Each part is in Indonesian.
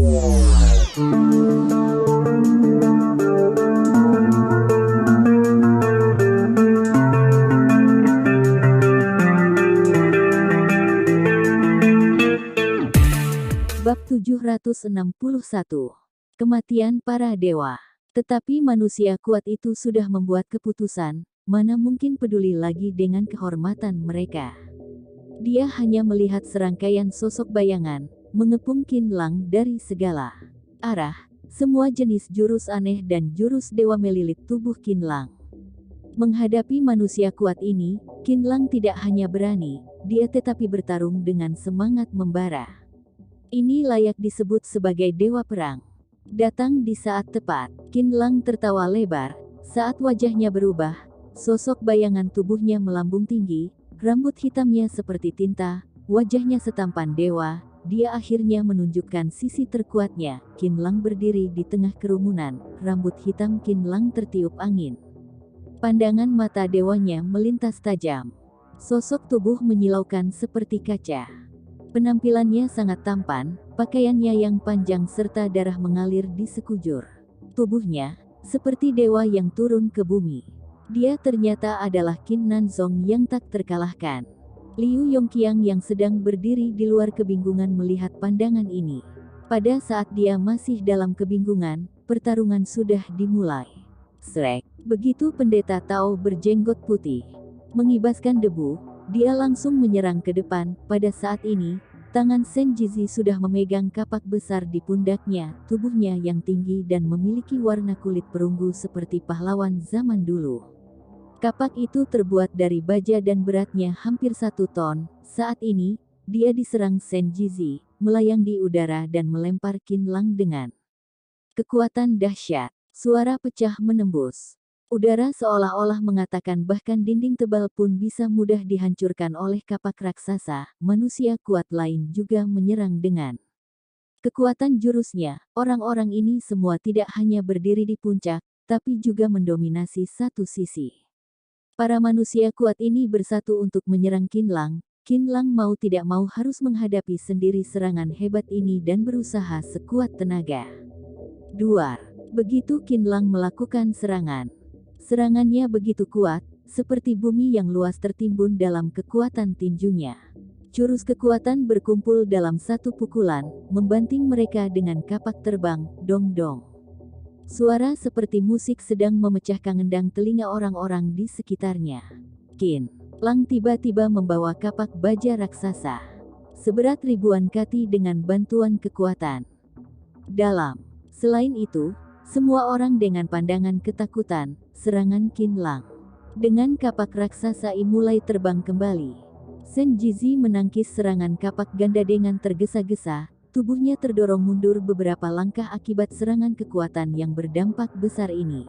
Bab 761. Kematian para dewa. Tetapi manusia kuat itu sudah membuat keputusan, mana mungkin peduli lagi dengan kehormatan mereka. Dia hanya melihat serangkaian sosok bayangan, mengepung Qin Lang dari segala arah, semua jenis jurus aneh dan jurus dewa melilit tubuh Qin Lang. Menghadapi manusia kuat ini, Qin Lang tidak hanya berani, dia tetapi bertarung dengan semangat membara. Ini layak disebut sebagai dewa perang. Datang di saat tepat, Qin Lang tertawa lebar, saat wajahnya berubah, sosok bayangan tubuhnya melambung tinggi, rambut hitamnya seperti tinta, wajahnya setampan dewa, dia akhirnya menunjukkan sisi terkuatnya. Qin Lang berdiri di tengah kerumunan, rambut hitam Qin Lang tertiup angin. Pandangan mata dewanya melintas tajam. Sosok tubuh menyilaukan seperti kaca. Penampilannya sangat tampan, pakaiannya yang panjang serta darah mengalir di sekujur tubuhnya, seperti dewa yang turun ke bumi. Dia ternyata adalah Qin Nanzong yang tak terkalahkan. Liu Yongqiang yang sedang berdiri di luar kebingungan melihat pandangan ini. Pada saat dia masih dalam kebingungan, pertarungan sudah dimulai. Srek, begitu pendeta Tao berjenggot putih mengibaskan debu, dia langsung menyerang ke depan. Pada saat ini, tangan Shen Jizi sudah memegang kapak besar di pundaknya, tubuhnya yang tinggi dan memiliki warna kulit perunggu seperti pahlawan zaman dulu. Kapak itu terbuat dari baja dan beratnya hampir 1 ton. Saat ini, dia diserang Shen Jizi, melayang di udara dan melempar Qin Lang dengan kekuatan dahsyat. Suara pecah menembus udara seolah-olah mengatakan bahkan dinding tebal pun bisa mudah dihancurkan oleh kapak raksasa. Manusia kuat lain juga menyerang dengan kekuatan jurusnya. Orang-orang ini semua tidak hanya berdiri di puncak, tapi juga mendominasi satu sisi. Para manusia kuat ini bersatu untuk menyerang Qin Lang. Qin Lang mau tidak mau harus menghadapi sendiri serangan hebat ini dan berusaha sekuat tenaga. Duar. Begitu Qin Lang melakukan serangan. Serangannya begitu kuat, seperti bumi yang luas tertimbun dalam kekuatan tinjunya. Jurus kekuatan berkumpul dalam satu pukulan, membanting mereka dengan kapak terbang, dong-dong. Suara seperti musik sedang memecahkan gendang telinga orang-orang di sekitarnya. Qin Lang tiba-tiba membawa kapak baja raksasa. Seberat ribuan kati dengan bantuan kekuatan dalam. Selain itu, semua orang dengan pandangan ketakutan, serangan Qin Lang dengan kapak raksasa mulai terbang kembali. Shen Jizi menangkis serangan kapak ganda dengan tergesa-gesa, tubuhnya terdorong mundur beberapa langkah akibat serangan kekuatan yang berdampak besar ini.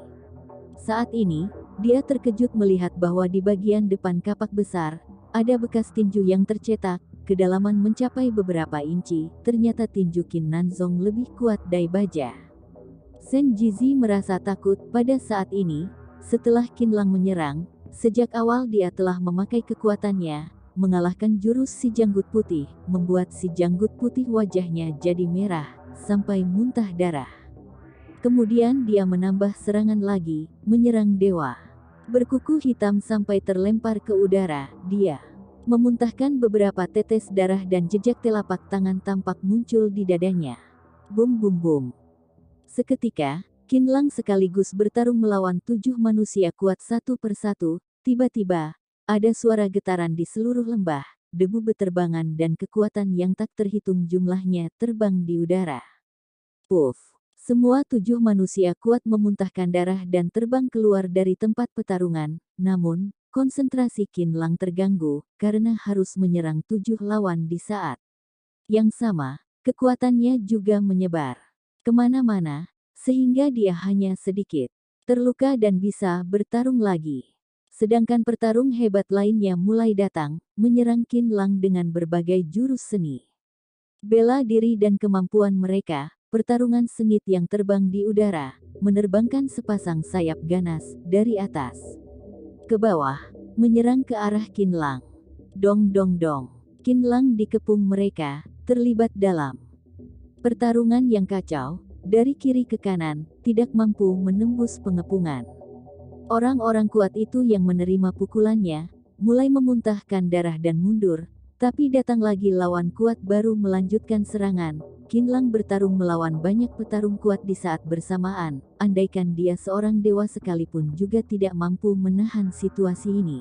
Saat ini, dia terkejut melihat bahwa di bagian depan kapak besar, ada bekas tinju yang tercetak, kedalaman mencapai beberapa inci. Ternyata tinju Qin Nanzong lebih kuat dari baja. Shen Jizi merasa takut pada saat ini, setelah Qin Lang menyerang, sejak awal dia telah memakai kekuatannya, mengalahkan jurus si janggut putih, membuat si janggut putih wajahnya jadi merah, sampai muntah darah. Kemudian dia menambah serangan lagi, menyerang dewa. Berkuku hitam sampai terlempar ke udara, dia memuntahkan beberapa tetes darah dan jejak telapak tangan tampak muncul di dadanya. Bum bum bum. Seketika, Qin Lang sekaligus bertarung melawan 7 manusia kuat satu persatu. Tiba-tiba, ada suara getaran di seluruh lembah, debu beterbangan dan kekuatan yang tak terhitung jumlahnya terbang di udara. Puff! Semua 7 manusia kuat memuntahkan darah dan terbang keluar dari tempat pertarungan. Namun, konsentrasi Qin Lang terganggu, karena harus menyerang 7 lawan di saat yang sama. Kekuatannya juga menyebar kemana-mana, sehingga dia hanya sedikit terluka dan bisa bertarung lagi. Sedangkan petarung hebat lainnya mulai datang, menyerang Qin Lang dengan berbagai jurus seni bela diri dan kemampuan mereka. Pertarungan sengit yang terbang di udara, menerbangkan sepasang sayap ganas dari atas ke bawah, menyerang ke arah Qin Lang. Dong dong dong. Qin Lang dikepung mereka, terlibat dalam Pertarungan yang kacau, dari kiri ke kanan, tidak mampu menembus pengepungan. Orang-orang kuat itu yang menerima pukulannya, mulai memuntahkan darah dan mundur, tapi datang lagi lawan kuat baru melanjutkan serangan. Qinlang bertarung melawan banyak petarung kuat di saat bersamaan, andaikan dia seorang dewa sekalipun juga tidak mampu menahan situasi ini.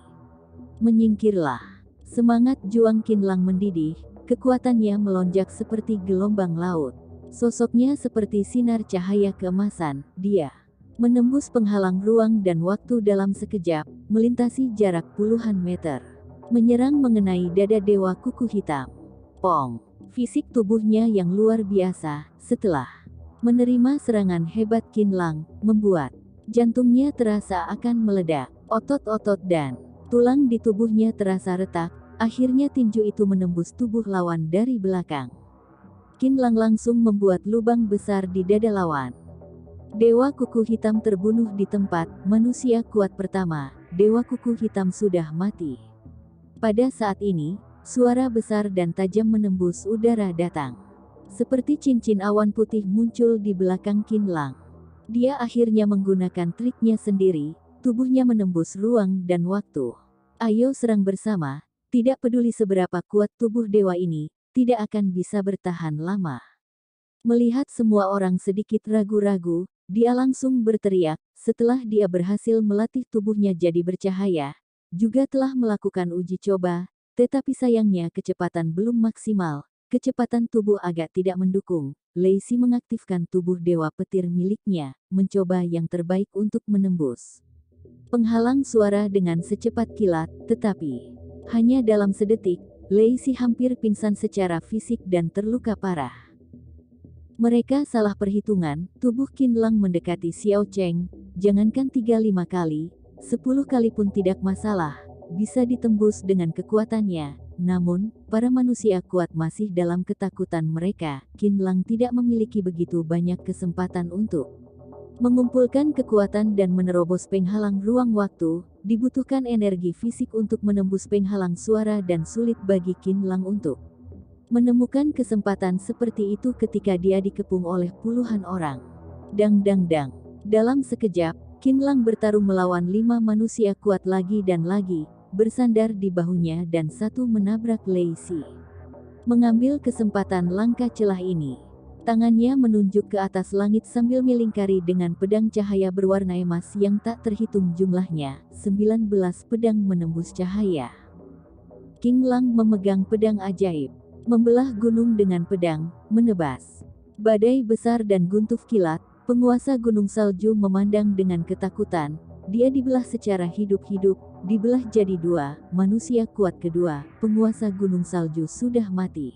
Menyingkirlah. Semangat juang Qinlang mendidih, kekuatannya melonjak seperti gelombang laut. Sosoknya seperti sinar cahaya keemasan, dia menembus penghalang ruang dan waktu dalam sekejap, melintasi jarak puluhan meter. Menyerang mengenai dada dewa kuku hitam. Pong! Fisik tubuhnya yang luar biasa, setelah menerima serangan hebat Qinlang, membuat jantungnya terasa akan meledak. Otot-otot dan tulang di tubuhnya terasa retak, akhirnya tinju itu menembus tubuh lawan dari belakang. Qinlang langsung membuat lubang besar di dada lawan. Dewa kuku hitam terbunuh di tempat, manusia kuat pertama, dewa kuku hitam sudah mati. Pada saat ini, suara besar dan tajam menembus udara datang. Seperti cincin awan putih muncul di belakang Qinlang. Dia akhirnya menggunakan triknya sendiri, tubuhnya menembus ruang dan waktu. Ayo serang bersama, tidak peduli seberapa kuat tubuh dewa ini, tidak akan bisa bertahan lama. Melihat semua orang sedikit ragu-ragu, dia langsung berteriak, setelah dia berhasil melatih tubuhnya jadi bercahaya, juga telah melakukan uji coba, tetapi sayangnya kecepatan belum maksimal, kecepatan tubuh agak tidak mendukung. Lei Si mengaktifkan tubuh dewa petir miliknya, mencoba yang terbaik untuk menembus penghalang suara dengan secepat kilat, tetapi hanya dalam sedetik, Lei Si hampir pingsan secara fisik dan terluka parah. Mereka salah perhitungan, tubuh Qinlang mendekati Xiao Cheng, jangankan 3-5 kali, 10 kali pun tidak masalah, bisa ditembus dengan kekuatannya. Namun, para manusia kuat masih dalam ketakutan mereka. Qinlang tidak memiliki begitu banyak kesempatan untuk mengumpulkan kekuatan dan menerobos penghalang ruang waktu. Dibutuhkan energi fisik untuk menembus penghalang suara dan sulit bagi Qinlang untuk menemukan kesempatan seperti itu ketika dia dikepung oleh puluhan orang. Dang dang dang. Dalam sekejap, Qinlang bertarung melawan 5 manusia kuat lagi dan lagi, bersandar di bahunya dan satu menabrak Lei Si. Mengambil kesempatan langkah celah ini, tangannya menunjuk ke atas langit sambil melingkari dengan pedang cahaya berwarna emas yang tak terhitung jumlahnya, 19 pedang menembus cahaya. Qinlang memegang pedang ajaib, membelah gunung dengan pedang, menebas badai besar dan guntur kilat. Penguasa gunung salju memandang dengan ketakutan, dia dibelah secara hidup-hidup, dibelah jadi 2, manusia kuat kedua, penguasa gunung salju sudah mati.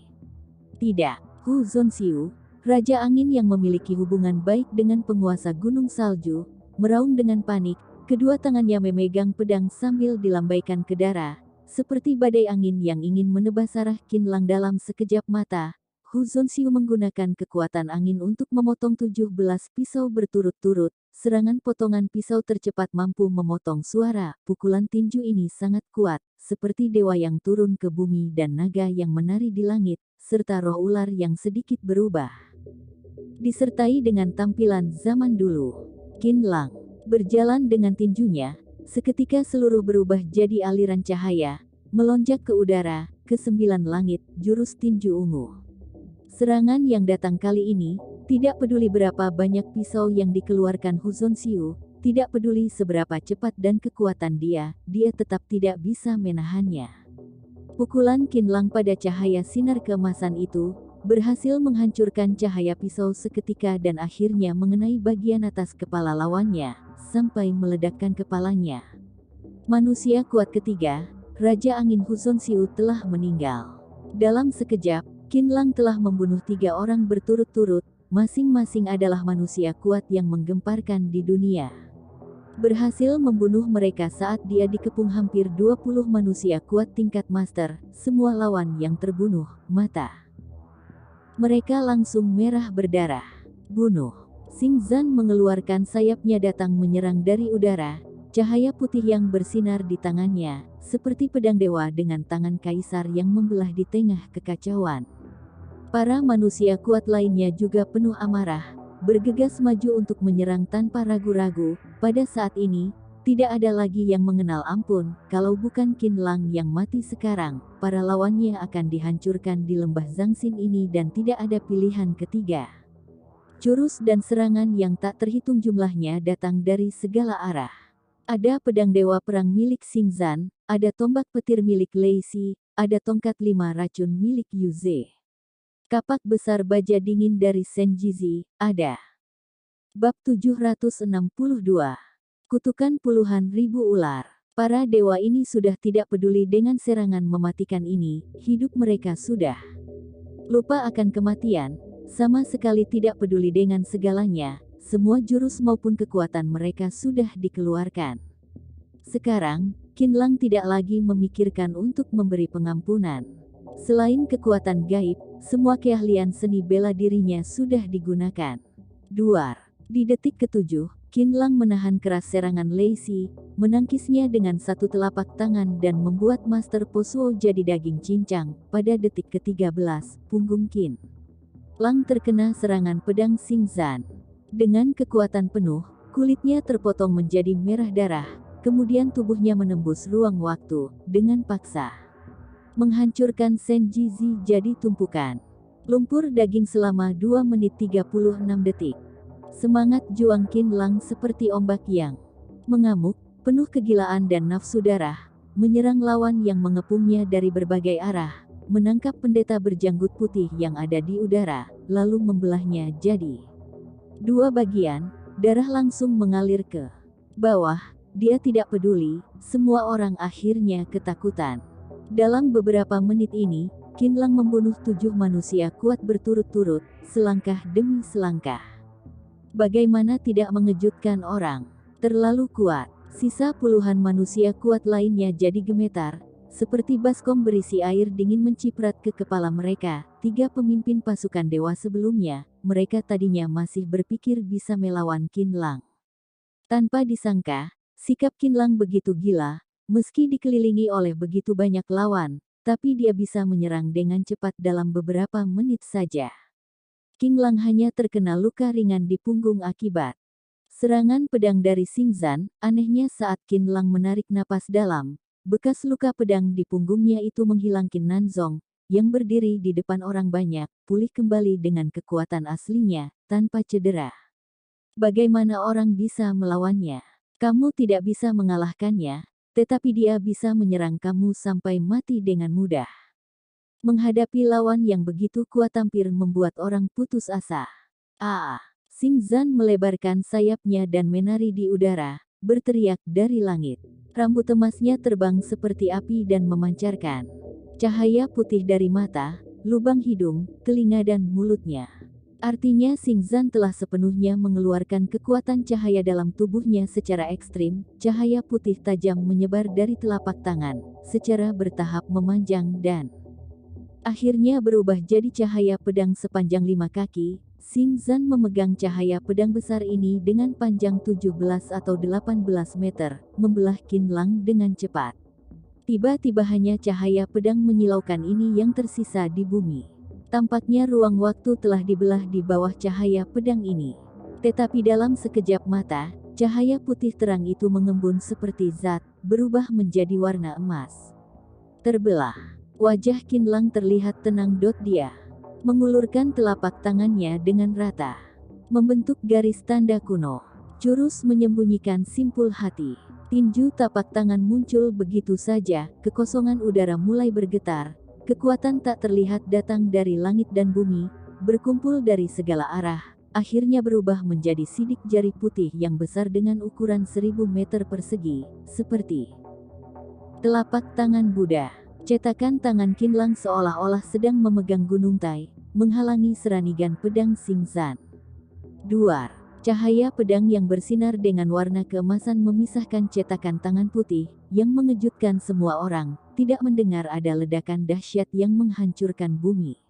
Tidak, Hu Zonxiu, Raja Angin yang memiliki hubungan baik dengan penguasa gunung salju, meraung dengan panik, kedua tangannya memegang pedang sambil dilambaikan ke darah, seperti badai angin yang ingin menebas arah Qinlang dalam sekejap mata. Hu Zonxiu menggunakan kekuatan angin untuk memotong 17 pisau berturut-turut. Serangan potongan pisau tercepat mampu memotong suara. Pukulan tinju ini sangat kuat, seperti dewa yang turun ke bumi dan naga yang menari di langit, serta roh ular yang sedikit berubah. Disertai dengan tampilan zaman dulu, Qinlang berjalan dengan tinjunya, seketika seluruh berubah jadi aliran cahaya, melonjak ke udara, ke 9 langit, jurus tinju ungu. Serangan yang datang kali ini, tidak peduli berapa banyak pisau yang dikeluarkan Hu Zonxiu, tidak peduli seberapa cepat dan kekuatan dia tetap tidak bisa menahannya. Pukulan Qinlang pada cahaya sinar keemasan itu, berhasil menghancurkan cahaya pisau seketika dan akhirnya mengenai bagian atas kepala lawannya, sampai meledakkan kepalanya. Manusia kuat ketiga, Raja Angin Hu Zonxiu telah meninggal. Dalam sekejap, Qinlang telah membunuh 3 orang berturut-turut, masing-masing adalah manusia kuat yang menggemparkan di dunia. Berhasil membunuh mereka saat dia dikepung hampir 20 manusia kuat tingkat master, semua lawan yang terbunuh, mata mereka langsung merah berdarah. Bunuh. Xing Zan mengeluarkan sayapnya datang menyerang dari udara, cahaya putih yang bersinar di tangannya, seperti pedang dewa dengan tangan kaisar yang membelah di tengah kekacauan. Para manusia kuat lainnya juga penuh amarah, bergegas maju untuk menyerang tanpa ragu-ragu. Pada saat ini, tidak ada lagi yang mengenal ampun. Kalau bukan Qin Lang yang mati sekarang, para lawannya akan dihancurkan di lembah Zangxin ini dan tidak ada pilihan ketiga. Jurus dan serangan yang tak terhitung jumlahnya datang dari segala arah. Ada pedang dewa perang milik Xingzan, ada tombak petir milik Lei Xi, ada tongkat 5 racun milik Yu Ze. Kapak besar baja dingin dari Shen Jizi, ada. Bab 762. Kutukan puluhan ribu ular. Para dewa ini sudah tidak peduli dengan serangan mematikan ini, hidup mereka sudah lupa akan kematian, sama sekali tidak peduli dengan segalanya, semua jurus maupun kekuatan mereka sudah dikeluarkan. Sekarang, Qin Lang tidak lagi memikirkan untuk memberi pengampunan. Selain kekuatan gaib, semua keahlian seni bela dirinya sudah digunakan. Duar. Di detik ke-7, Qin Lang menahan keras serangan Lei Xi, menangkisnya dengan satu telapak tangan dan membuat Master Posuo jadi daging cincang. Pada detik ke-13, punggung Qin Lang terkena serangan pedang Xingzan. Dengan kekuatan penuh, kulitnya terpotong menjadi merah darah, kemudian tubuhnya menembus ruang waktu, dengan paksa menghancurkan Shen Jizi jadi tumpukan lumpur daging selama 2 menit 36 detik. Semangat juang Qin Lang seperti ombak yang mengamuk, penuh kegilaan dan nafsu darah, menyerang lawan yang mengepungnya dari berbagai arah, menangkap pendeta berjanggut putih yang ada di udara, lalu membelahnya jadi 2 bagian, darah langsung mengalir ke bawah, dia tidak peduli, semua orang akhirnya ketakutan. Dalam beberapa menit ini, Qin Lang membunuh 7 manusia kuat berturut-turut, selangkah demi selangkah. Bagaimana tidak mengejutkan orang? Terlalu kuat. Sisa puluhan manusia kuat lainnya jadi gemetar, seperti baskom berisi air dingin menciprat ke kepala mereka. 3 pemimpin pasukan dewa sebelumnya, mereka tadinya masih berpikir bisa melawan Qin Lang. Tanpa disangka, sikap Qin Lang begitu gila. Meski dikelilingi oleh begitu banyak lawan, tapi dia bisa menyerang dengan cepat dalam beberapa menit saja. Qin Lang hanya terkena luka ringan di punggung akibat serangan pedang dari Xingzan. Anehnya saat Qin Lang menarik napas dalam, bekas luka pedang di punggungnya itu menghilang. Qin Nanzong, yang berdiri di depan orang banyak, pulih kembali dengan kekuatan aslinya, tanpa cedera. Bagaimana orang bisa melawannya? Kamu tidak bisa mengalahkannya, tetapi dia bisa menyerang kamu sampai mati dengan mudah. Menghadapi lawan yang begitu kuat hampir membuat orang putus asa. Xingzan melebarkan sayapnya dan menari di udara, berteriak dari langit. Rambut emasnya terbang seperti api dan memancarkan cahaya putih dari mata, lubang hidung, telinga dan mulutnya. Artinya Xingzan telah sepenuhnya mengeluarkan kekuatan cahaya dalam tubuhnya secara ekstrim. Cahaya putih tajam menyebar dari telapak tangan, secara bertahap memanjang dan akhirnya berubah jadi cahaya pedang sepanjang 5 kaki. Xingzan memegang cahaya pedang besar ini dengan panjang 17 atau 18 meter, membelah Qin Lang dengan cepat. Tiba-tiba hanya cahaya pedang menyilaukan ini yang tersisa di bumi. Tampaknya ruang waktu telah dibelah di bawah cahaya pedang ini. Tetapi dalam sekejap mata, cahaya putih terang itu mengembun seperti zat, berubah menjadi warna emas. Terbelah. Wajah Qin Lang terlihat tenang. Dia mengulurkan telapak tangannya dengan rata, membentuk garis tanda kuno. Jurus menyembunyikan simpul hati. Tinju tapak tangan muncul begitu saja, kekosongan udara mulai bergetar. Kekuatan tak terlihat datang dari langit dan bumi, berkumpul dari segala arah, akhirnya berubah menjadi sidik jari putih yang besar dengan ukuran 1000 meter persegi, seperti telapak tangan Buddha. Cetakan tangan Qin Lang seolah-olah sedang memegang gunung Tai, menghalangi seranigan pedang Xingzan. Duar. Cahaya pedang yang bersinar dengan warna keemasan memisahkan cetakan tangan putih, yang mengejutkan semua orang. Tidak mendengar ada ledakan dahsyat yang menghancurkan bumi.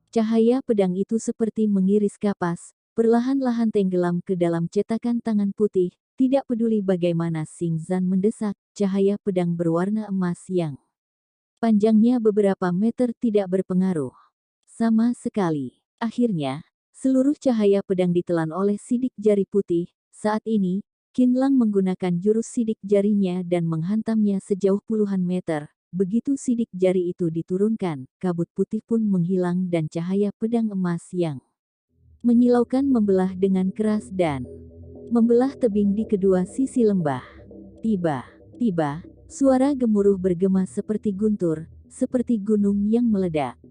Cahaya pedang itu seperti mengiris kapas, perlahan-lahan tenggelam ke dalam cetakan tangan putih. Tidak peduli bagaimana Xingzan mendesak, cahaya pedang berwarna emas yang panjangnya beberapa meter tidak berpengaruh. sama sekali. Akhirnya, seluruh cahaya pedang ditelan oleh sidik jari putih. Saat ini, Qin Lang menggunakan jurus sidik jarinya dan menghantamnya sejauh puluhan meter. Begitu sidik jari itu diturunkan, kabut putih pun menghilang dan cahaya pedang emas yang menyilaukan membelah dengan keras dan membelah tebing di kedua sisi lembah. Tiba-tiba, suara gemuruh bergema seperti guntur, seperti gunung yang meledak.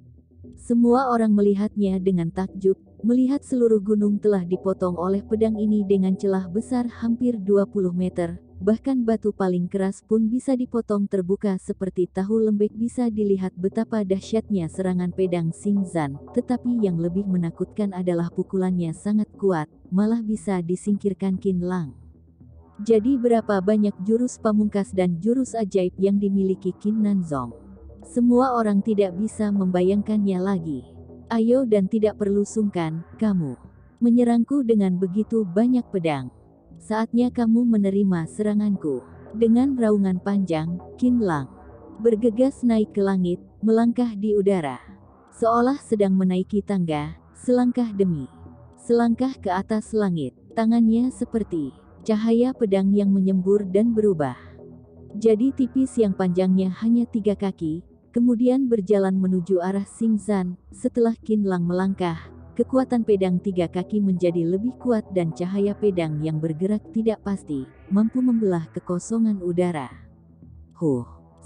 Semua orang melihatnya dengan takjub, melihat seluruh gunung telah dipotong oleh pedang ini dengan celah besar hampir 20 meter, bahkan batu paling keras pun bisa dipotong terbuka seperti tahu lembek. Bisa dilihat betapa dahsyatnya serangan pedang Xingzan, tetapi yang lebih menakutkan adalah pukulannya sangat kuat, malah bisa disingkirkan Qin Lang. Jadi berapa banyak jurus pamungkas dan jurus ajaib yang dimiliki Qin Nanzong? Semua orang tidak bisa membayangkannya lagi. Ayo dan tidak perlu sungkan, kamu menyerangku dengan begitu banyak pedang. Saatnya kamu menerima seranganku. Dengan raungan panjang, Qin Lang bergegas naik ke langit, melangkah di udara. Seolah sedang menaiki tangga, selangkah demi selangkah ke atas langit. Tangannya seperti cahaya pedang yang menyembur dan berubah jadi tipis yang panjangnya hanya 3 kaki, kemudian berjalan menuju arah Xingzan. Setelah Qin Lang melangkah, kekuatan pedang 3 kaki menjadi lebih kuat dan cahaya pedang yang bergerak tidak pasti, mampu membelah kekosongan udara.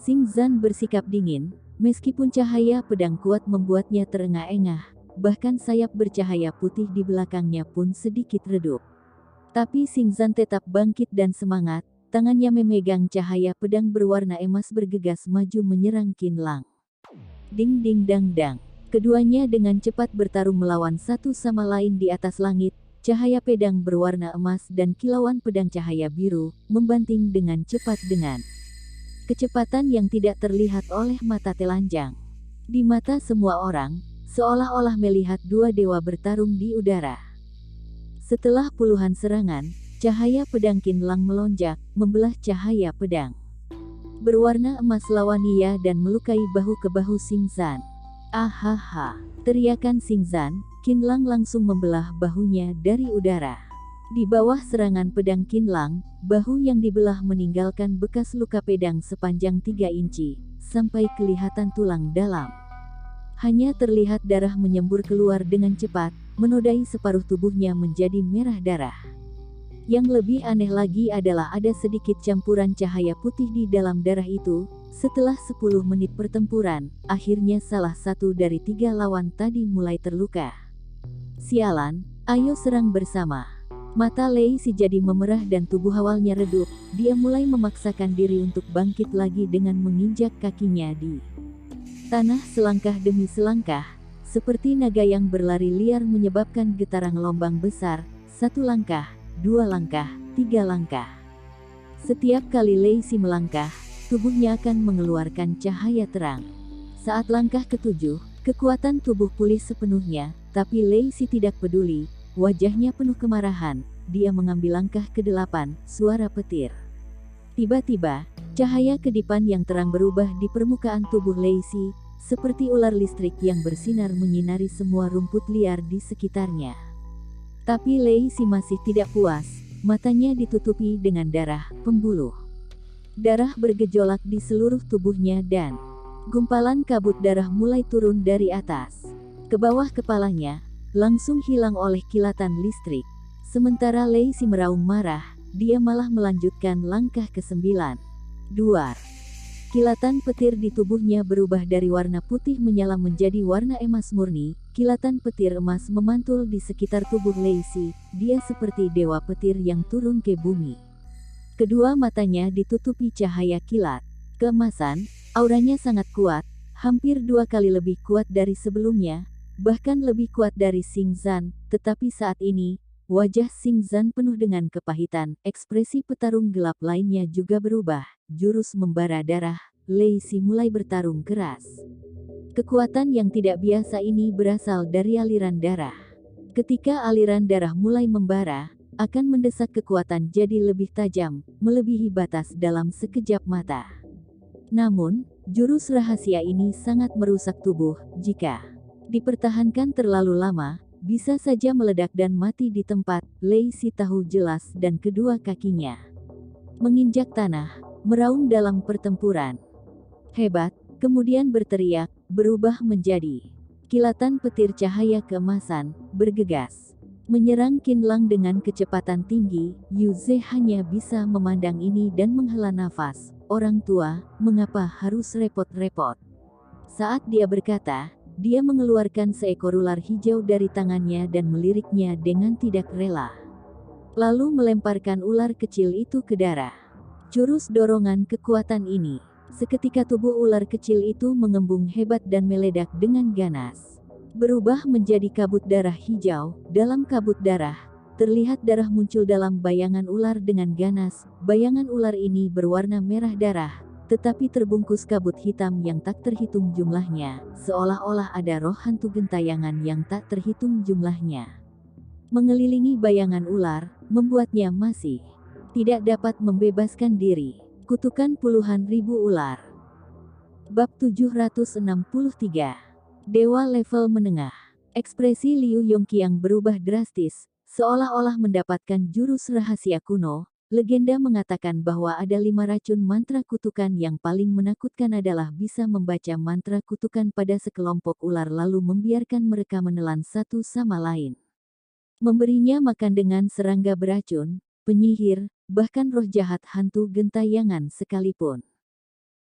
Xingzan bersikap dingin, meskipun cahaya pedang kuat membuatnya terengah-engah, bahkan sayap bercahaya putih di belakangnya pun sedikit redup. Tapi Xingzan tetap bangkit dan semangat. Tangannya memegang cahaya pedang berwarna emas bergegas maju menyerang Qin Lang. Ding ding dang dang. Keduanya dengan cepat bertarung melawan satu sama lain di atas langit. Cahaya pedang berwarna emas dan kilauan pedang cahaya biru membanting dengan cepat dengan kecepatan yang tidak terlihat oleh mata telanjang. Di mata semua orang, seolah-olah melihat dua dewa bertarung di udara. Setelah puluhan serangan, cahaya pedang Qin Lang melonjak, membelah cahaya pedang berwarna emas lawania dan melukai bahu ke bahu Xingzan. Ahaha, teriakan Xingzan, Qin Lang langsung membelah bahunya dari udara. Di bawah serangan pedang Qin Lang, bahu yang dibelah meninggalkan bekas luka pedang sepanjang 3 inci, sampai kelihatan tulang dalam. Hanya terlihat darah menyembur keluar dengan cepat, menodai separuh tubuhnya menjadi merah darah. Yang lebih aneh lagi adalah ada sedikit campuran cahaya putih di dalam darah itu. Setelah 10 menit pertempuran, akhirnya salah satu dari 3 lawan tadi mulai terluka. Sialan, ayo serang bersama. Mata Lei Si jadi memerah dan tubuh awalnya redup. Dia mulai memaksakan diri untuk bangkit lagi dengan menginjak kakinya di tanah selangkah demi selangkah, seperti naga yang berlari liar menyebabkan getaran gelombang besar. 1 langkah, 2 langkah, 3 langkah. Setiap kali Lei Si melangkah, tubuhnya akan mengeluarkan cahaya terang. Saat langkah ke-7, kekuatan tubuh pulih sepenuhnya, tapi Lei Si tidak peduli. Wajahnya penuh kemarahan. Dia mengambil langkah ke-8, suara petir. Tiba-tiba, cahaya kedipan yang terang berubah di permukaan tubuh Lei Si, seperti ular listrik yang bersinar menyinari semua rumput liar di sekitarnya. Tapi Lei Si masih tidak puas, matanya ditutupi dengan darah pembuluh. Darah bergejolak di seluruh tubuhnya dan gumpalan kabut darah mulai turun dari atas ke bawah kepalanya, langsung hilang oleh kilatan listrik. Sementara Lei Si meraung marah, dia malah melanjutkan langkah ke-9. Duar. Kilatan petir di tubuhnya berubah dari warna putih menyala menjadi warna emas murni. Kilatan petir emas memantul di sekitar tubuh Lei Si. Dia seperti dewa petir yang turun ke bumi. Kedua matanya ditutupi cahaya kilat keemasan, auranya sangat kuat, hampir 2 kali lebih kuat dari sebelumnya, bahkan lebih kuat dari Xingzan. Tetapi saat ini, wajah Xingzan penuh dengan kepahitan. Ekspresi petarung gelap lainnya juga berubah. Jurus membara darah, Lei Si mulai bertarung keras. Kekuatan yang tidak biasa ini berasal dari aliran darah. Ketika aliran darah mulai membara, akan mendesak kekuatan jadi lebih tajam, melebihi batas dalam sekejap mata. Namun, jurus rahasia ini sangat merusak tubuh. Jika Dipertahankan terlalu lama, bisa saja meledak dan mati di tempat. Lei Si tahu jelas dan kedua kakinya menginjak tanah, meraung dalam pertempuran. Hebat, kemudian berteriak, berubah menjadi kilatan petir cahaya keemasan, bergegas menyerang Qinlang dengan kecepatan tinggi. Yu Ze hanya bisa memandang ini dan menghela nafas. Orang tua, mengapa harus repot-repot? Saat dia berkata, dia mengeluarkan seekor ular hijau dari tangannya dan meliriknya dengan tidak rela. Lalu melemparkan ular kecil itu ke darah. Jurus dorongan kekuatan ini. Seketika tubuh ular kecil itu mengembung hebat dan meledak dengan ganas. Berubah menjadi kabut darah hijau. Dalam kabut darah, terlihat darah muncul dalam bayangan ular dengan ganas. Bayangan ular ini berwarna merah darah, tetapi terbungkus kabut hitam yang tak terhitung jumlahnya, seolah-olah ada roh hantu gentayangan yang tak terhitung jumlahnya mengelilingi bayangan ular, membuatnya masih tidak dapat membebaskan diri. Kutukan puluhan ribu ular. Bab 763. Dewa level menengah. Ekspresi Liu Yongqiang berubah drastis, seolah-olah mendapatkan jurus rahasia kuno. Legenda mengatakan bahwa ada 5 racun mantra kutukan yang paling menakutkan adalah bisa membaca mantra kutukan pada sekelompok ular lalu membiarkan mereka menelan satu sama lain. Memberinya makan dengan serangga beracun, penyihir, bahkan roh jahat hantu gentayangan sekalipun.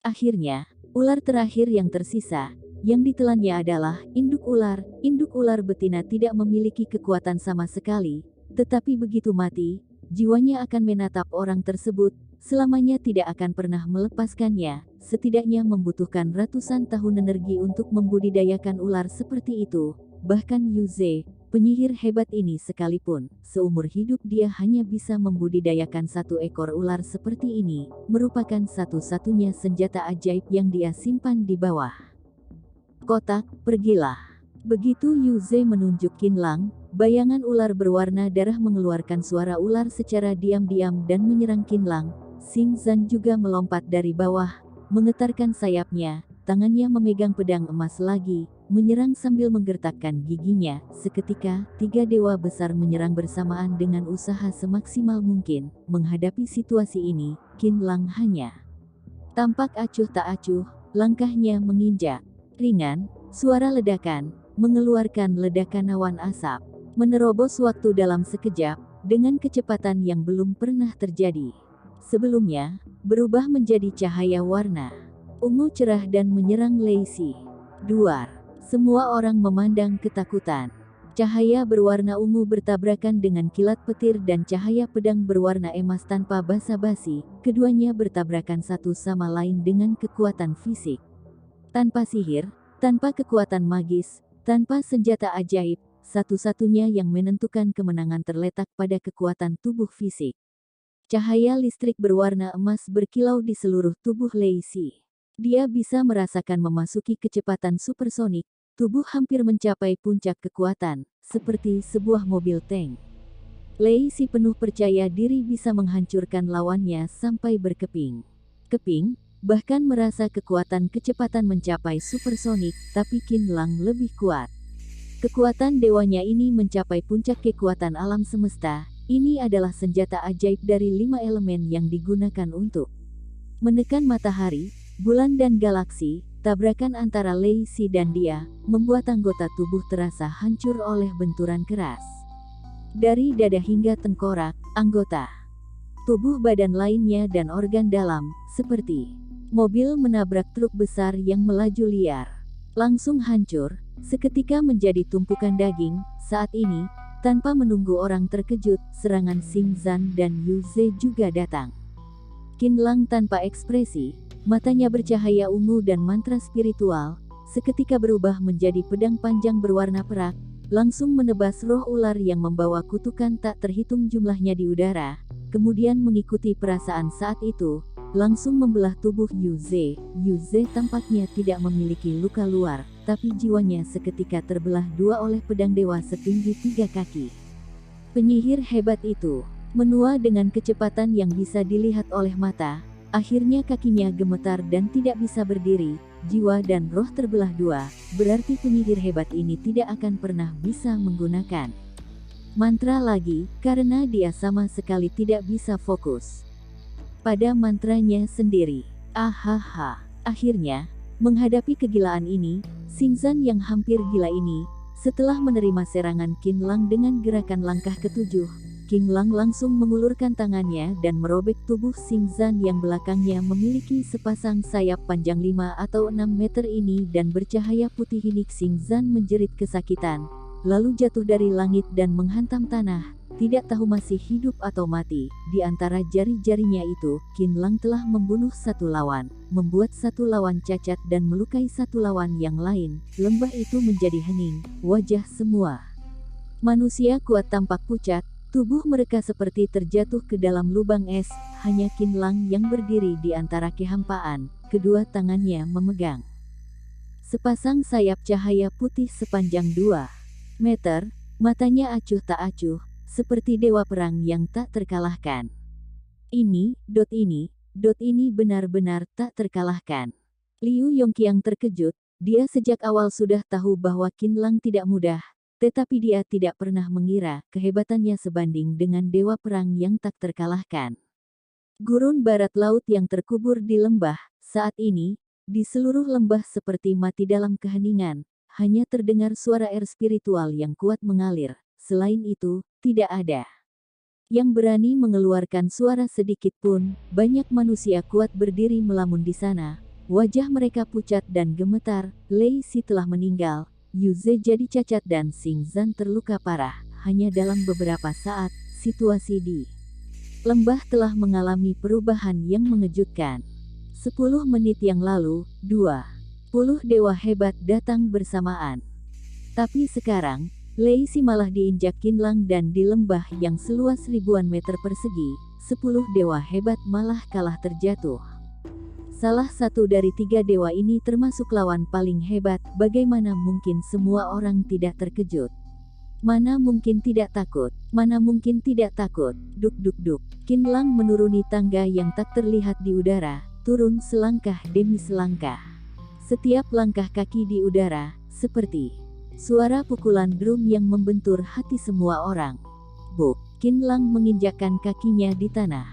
Akhirnya, ular terakhir yang tersisa, yang ditelannya adalah induk ular. Induk ular betina tidak memiliki kekuatan sama sekali, tetapi begitu mati, jiwanya akan menatap orang tersebut, selamanya tidak akan pernah melepaskannya, setidaknya membutuhkan ratusan tahun energi untuk membudidayakan ular seperti itu. Bahkan Yu Ze, penyihir hebat ini sekalipun, seumur hidup dia hanya bisa membudidayakan satu ekor ular seperti ini, merupakan satu-satunya senjata ajaib yang dia simpan di bawah kotak. Pergilah. Begitu Yu Ze menunjuk Qinlang, bayangan ular berwarna darah mengeluarkan suara ular secara diam-diam dan menyerang Qinlang. Xing Zan juga melompat dari bawah, menggetarkan sayapnya, tangannya memegang pedang emas lagi, menyerang sambil menggertakkan giginya. Seketika, 3 dewa besar menyerang bersamaan dengan usaha semaksimal mungkin. Menghadapi situasi ini, Qinlang hanya tampak acuh tak acuh, langkahnya menginjak ringan. Suara ledakan mengeluarkan ledakan awan asap, menerobos waktu dalam sekejap, dengan kecepatan yang belum pernah terjadi sebelumnya, berubah menjadi cahaya warna ungu cerah dan menyerang Lei Si. Duar. Semua orang memandang ketakutan. Cahaya berwarna ungu bertabrakan dengan kilat petir dan cahaya pedang berwarna emas tanpa basa-basi. Keduanya bertabrakan satu sama lain dengan kekuatan fisik. Tanpa sihir, tanpa kekuatan magis, tanpa senjata ajaib, satu-satunya yang menentukan kemenangan terletak pada kekuatan tubuh fisik. Cahaya listrik berwarna emas berkilau di seluruh tubuh Lei Si. Dia bisa merasakan memasuki kecepatan supersonik, tubuh hampir mencapai puncak kekuatan, seperti sebuah mobil tank. Lei Si penuh percaya diri bisa menghancurkan lawannya sampai berkeping-keping, bahkan merasa kekuatan kecepatan mencapai supersonik, tapi Qinlang lebih kuat. Kekuatan dewanya ini mencapai puncak kekuatan alam semesta. Ini adalah senjata ajaib dari 5 elemen yang digunakan untuk menekan matahari, bulan dan galaksi. Tabrakan antara Lei Si dan dia, membuat anggota tubuh terasa hancur oleh benturan keras. Dari dada hingga tengkorak, anggota tubuh badan lainnya dan organ dalam, seperti mobil menabrak truk besar yang melaju liar, langsung hancur, seketika menjadi tumpukan daging. Saat ini, tanpa menunggu orang terkejut, serangan Xing Zan dan Yu Ze juga datang. Qinlang tanpa ekspresi, matanya bercahaya ungu dan mantra spiritual, seketika berubah menjadi pedang panjang berwarna perak, langsung menebas roh ular yang membawa kutukan tak terhitung jumlahnya di udara, kemudian mengikuti perasaan saat itu, langsung membelah tubuh Yu Ze. Yu Ze tampaknya tidak memiliki luka luar, tapi jiwanya seketika terbelah 2 oleh pedang dewa setinggi 3 kaki. Penyihir hebat itu menua dengan kecepatan yang bisa dilihat oleh mata. Akhirnya kakinya gemetar dan tidak bisa berdiri. jiwa dan roh terbelah dua, berarti penyihir hebat ini tidak akan pernah bisa menggunakan mantra lagi, karena dia sama sekali tidak bisa fokus pada mantranya sendiri. Ahaha. Akhirnya, menghadapi kegilaan ini, Xingzan yang hampir gila ini, setelah menerima serangan Qinlang dengan gerakan langkah ketujuh, Qinlang langsung mengulurkan tangannya dan merobek tubuh Xingzan yang belakangnya memiliki sepasang sayap panjang 5 atau 6 meter ini dan bercahaya putih ini. Xingzan menjerit kesakitan, lalu jatuh dari langit dan menghantam tanah, tidak tahu masih hidup atau mati. Di antara jari-jarinya itu, Qinlang telah membunuh satu lawan, membuat satu lawan cacat dan melukai satu lawan yang lain. Lembah itu menjadi hening, wajah semua manusia kuat tampak pucat, tubuh mereka seperti terjatuh ke dalam lubang es. Hanya Qinlang yang berdiri di antara kehampaan, kedua tangannya memegang sepasang sayap cahaya putih sepanjang 2 meter, matanya acuh tak acuh, seperti dewa perang yang tak terkalahkan. Ini benar-benar tak terkalahkan. Liu Yongqiang terkejut, dia sejak awal sudah tahu bahwa Qinlang tidak mudah, tetapi dia tidak pernah mengira kehebatannya sebanding dengan dewa perang yang tak terkalahkan. Gurun barat laut yang terkubur di lembah, saat ini, di seluruh lembah seperti mati dalam keheningan, hanya terdengar suara air spiritual yang kuat mengalir. Selain itu, tidak ada yang berani mengeluarkan suara sedikit pun. Banyak manusia kuat berdiri melamun di sana. Wajah mereka pucat dan gemetar. Lei Si telah meninggal, Yu Ze jadi cacat dan Xingzan terluka parah. Hanya dalam beberapa saat, situasi di lembah telah mengalami perubahan yang mengejutkan. 10 menit yang lalu, 20 dewa hebat datang bersamaan. Tapi sekarang, Lei Si malah diinjak Qinlang dan di lembah yang seluas ribuan meter persegi, 10 dewa hebat malah kalah terjatuh. Salah satu dari 3 dewa ini termasuk lawan paling hebat. Bagaimana mungkin semua orang tidak terkejut? Mana mungkin tidak takut? Mana mungkin tidak takut? Duk duk duk. Qinlang menuruni tangga yang tak terlihat di udara, turun selangkah demi selangkah. Setiap langkah kaki di udara, seperti suara pukulan drum yang membentur hati semua orang. Buk, Qinlang menginjakkan kakinya di tanah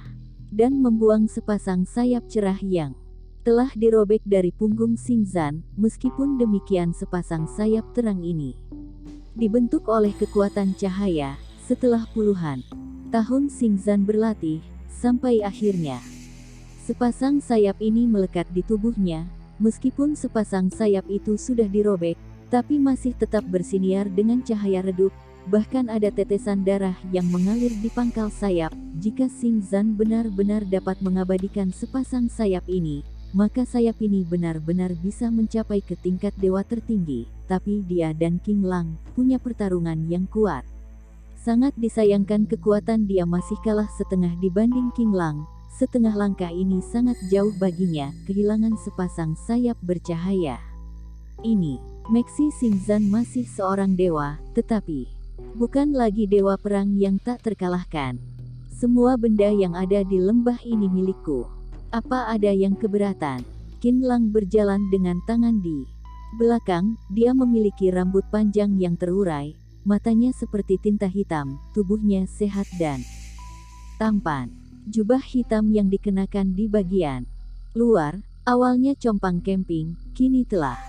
dan membuang sepasang sayap cerah yang telah dirobek dari punggung Xingzan. Meskipun demikian, sepasang sayap terang ini dibentuk oleh kekuatan cahaya. Setelah puluhan tahun Xingzan berlatih, sampai akhirnya sepasang sayap ini melekat di tubuhnya. Meskipun sepasang sayap itu sudah dirobek, tapi masih tetap bersiniar dengan cahaya redup. Bahkan ada tetesan darah yang mengalir di pangkal sayap. Jika Xingzan benar-benar dapat mengabadikan sepasang sayap ini, maka sayap ini benar-benar bisa mencapai ke tingkat dewa tertinggi. Tapi dia dan Qinlang punya pertarungan yang kuat. Sangat disayangkan kekuatan dia masih kalah setengah dibanding Qinlang. Setengah langkah ini sangat jauh baginya, kehilangan sepasang sayap bercahaya ini. Meksi Xingzan masih seorang dewa, tetapi bukan lagi dewa perang yang tak terkalahkan. Semua benda yang ada di lembah ini milikku. Apa ada yang keberatan? Qinlang berjalan dengan tangan di belakang. Dia memiliki rambut panjang yang terurai, matanya seperti tinta hitam, tubuhnya sehat dan tampan. Jubah hitam yang dikenakan di bagian luar, awalnya compang camping, kini telah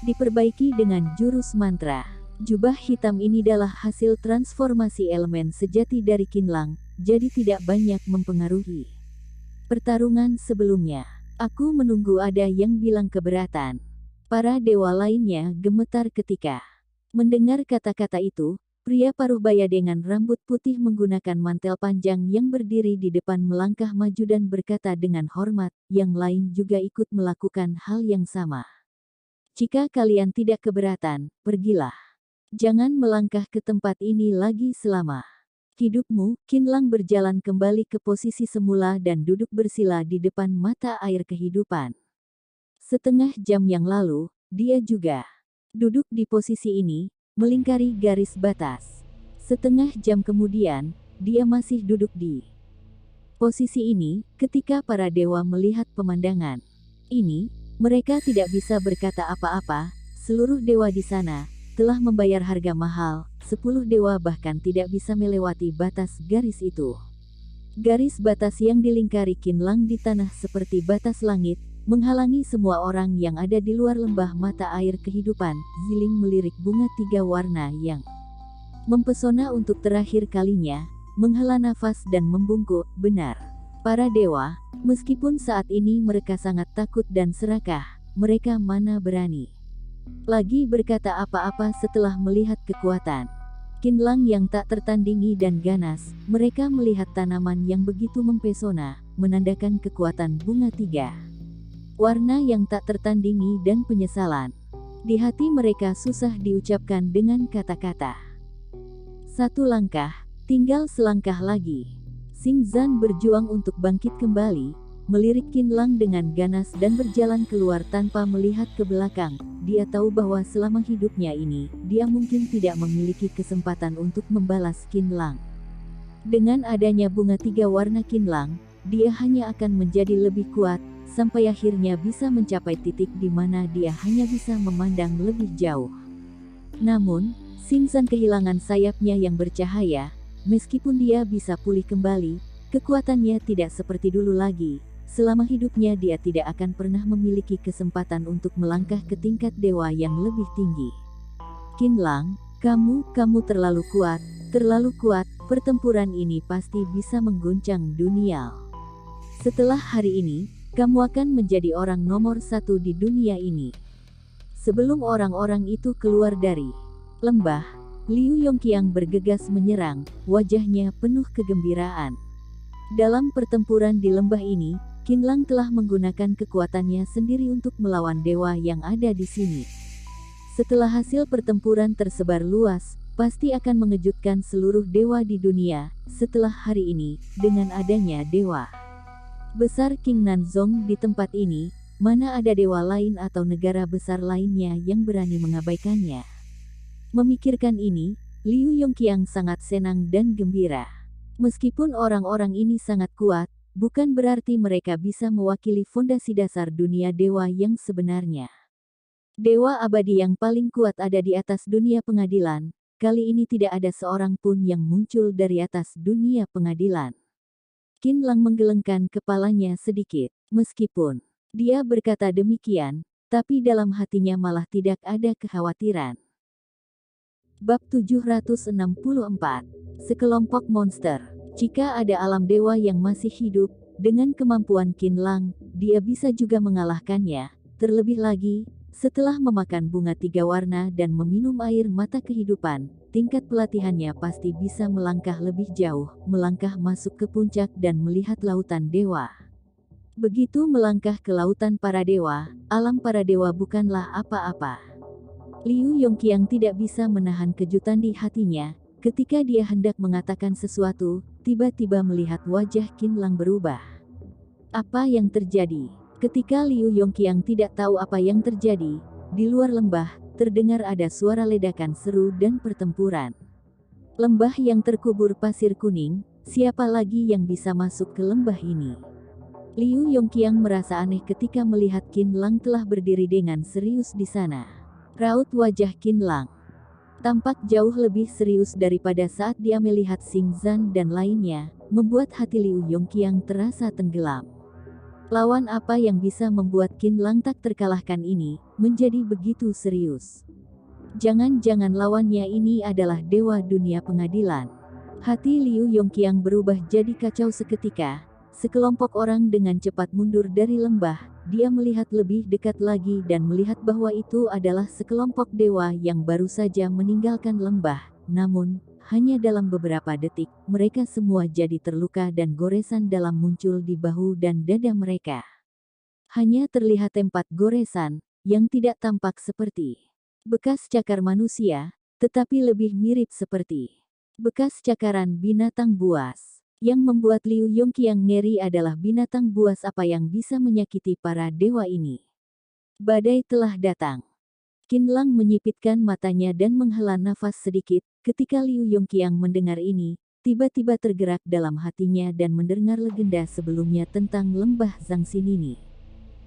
diperbaiki dengan jurus mantra. Jubah hitam ini adalah hasil transformasi elemen sejati dari Qinlang, jadi tidak banyak mempengaruhi pertarungan sebelumnya. Aku menunggu ada yang bilang keberatan. Para dewa lainnya gemetar ketika mendengar kata-kata itu. Pria paruh baya dengan rambut putih menggunakan mantel panjang yang berdiri di depan melangkah maju dan berkata dengan hormat. Yang lain juga ikut melakukan hal yang sama. Jika kalian tidak keberatan, pergilah. Jangan melangkah ke tempat ini lagi selama hidupmu. Qinlang berjalan kembali ke posisi semula dan duduk bersila di depan mata air kehidupan. Setengah jam yang lalu, dia juga duduk di posisi ini, melingkari garis batas. Setengah jam kemudian, dia masih duduk di posisi ini. Ketika para dewa melihat pemandangan ini, Mereka tidak bisa berkata apa-apa, seluruh dewa di sana telah membayar harga mahal, 10 dewa bahkan tidak bisa melewati batas garis itu. Garis batas yang dilingkari Qinlang di tanah seperti batas langit, menghalangi semua orang yang ada di luar lembah mata air kehidupan. Ziling melirik bunga 3 warna yang mempesona untuk terakhir kalinya, menghela nafas dan membungkuk. Benar, para dewa, meskipun saat ini mereka sangat takut dan serakah, mereka mana berani lagi berkata apa-apa setelah melihat kekuatan Qinlang yang tak tertandingi dan ganas. Mereka melihat tanaman yang begitu mempesona, menandakan kekuatan bunga 3 warna yang tak tertandingi dan penyesalan. Di hati mereka susah diucapkan dengan kata-kata. 1 langkah, tinggal selangkah lagi. Xing Zhan berjuang untuk bangkit kembali, melirik Qinlang dengan ganas dan berjalan keluar tanpa melihat ke belakang. Dia tahu bahwa selama hidupnya ini, dia mungkin tidak memiliki kesempatan untuk membalas Qinlang. Dengan adanya bunga 3 warna Qinlang, dia hanya akan menjadi lebih kuat, sampai akhirnya bisa mencapai titik di mana dia hanya bisa memandang lebih jauh. Namun, Xing Zhan kehilangan sayapnya yang bercahaya. Meskipun dia bisa pulih kembali, kekuatannya tidak seperti dulu lagi. Selama hidupnya dia tidak akan pernah memiliki kesempatan untuk melangkah ke tingkat dewa yang lebih tinggi. Qinlang, kamu terlalu kuat, pertempuran ini pasti bisa mengguncang dunia. Setelah hari ini, kamu akan menjadi orang nomor 1 di dunia ini. Sebelum orang-orang itu keluar dari lembah, Liu Yongqiang bergegas menyerang, wajahnya penuh kegembiraan. Dalam pertempuran di lembah ini, Qinlang telah menggunakan kekuatannya sendiri untuk melawan dewa yang ada di sini. Setelah hasil pertempuran tersebar luas, pasti akan mengejutkan seluruh dewa di dunia. Setelah hari ini, dengan adanya dewa besar King Nanzong di tempat ini, mana ada dewa lain atau negara besar lainnya yang berani mengabaikannya. Memikirkan ini, Liu Yongqiang sangat senang dan gembira. Meskipun orang-orang ini sangat kuat, bukan berarti mereka bisa mewakili fondasi dasar dunia dewa yang sebenarnya. Dewa abadi yang paling kuat ada di atas dunia pengadilan. Kali ini tidak ada seorang pun yang muncul dari atas dunia pengadilan. Qinlang menggelengkan kepalanya sedikit. Meskipun dia berkata demikian, tapi dalam hatinya malah tidak ada kekhawatiran. Bab 764. Sekelompok monster. Jika ada alam dewa yang masih hidup, dengan kemampuan Qinlang, dia bisa juga mengalahkannya. Terlebih lagi, setelah memakan bunga 3 warna dan meminum air mata kehidupan, tingkat pelatihannya pasti bisa melangkah lebih jauh, melangkah masuk ke puncak dan melihat lautan dewa. Begitu melangkah ke lautan para dewa, alam para dewa bukanlah apa-apa. Liu Yongqiang tidak bisa menahan kejutan di hatinya. Ketika dia hendak mengatakan sesuatu, tiba-tiba melihat wajah Qinlang berubah. Apa yang terjadi? Ketika Liu Yongqiang tidak tahu apa yang terjadi, di luar lembah, terdengar ada suara ledakan seru dan pertempuran. Lembah yang terkubur pasir kuning, siapa lagi yang bisa masuk ke lembah ini? Liu Yongqiang merasa aneh ketika melihat Qinlang telah berdiri dengan serius di sana. Raut wajah Qinlang tampak jauh lebih serius daripada saat dia melihat Xing Zhan dan lainnya, membuat hati Liu Yongqiang terasa tenggelam. Lawan apa yang bisa membuat Qinlang tak terkalahkan ini, menjadi begitu serius? Jangan-jangan lawannya ini adalah dewa dunia pengadilan. Hati Liu Yongqiang berubah jadi kacau seketika. Sekelompok orang dengan cepat mundur dari lembah. Dia melihat lebih dekat lagi dan melihat bahwa itu adalah sekelompok dewa yang baru saja meninggalkan lembah. Namun, hanya dalam beberapa detik, mereka semua jadi terluka dan goresan dalam muncul di bahu dan dada mereka. Hanya terlihat 4 goresan, yang tidak tampak seperti bekas cakar manusia, tetapi lebih mirip seperti bekas cakaran binatang buas. Yang membuat Liu Yongqiang ngeri adalah binatang buas apa yang bisa menyakiti para dewa ini. Badai telah datang. Qinlang menyipitkan matanya dan menghela nafas sedikit. Ketika Liu Yongqiang mendengar ini, tiba-tiba tergerak dalam hatinya dan mendengar legenda sebelumnya tentang lembah Zangxin ini.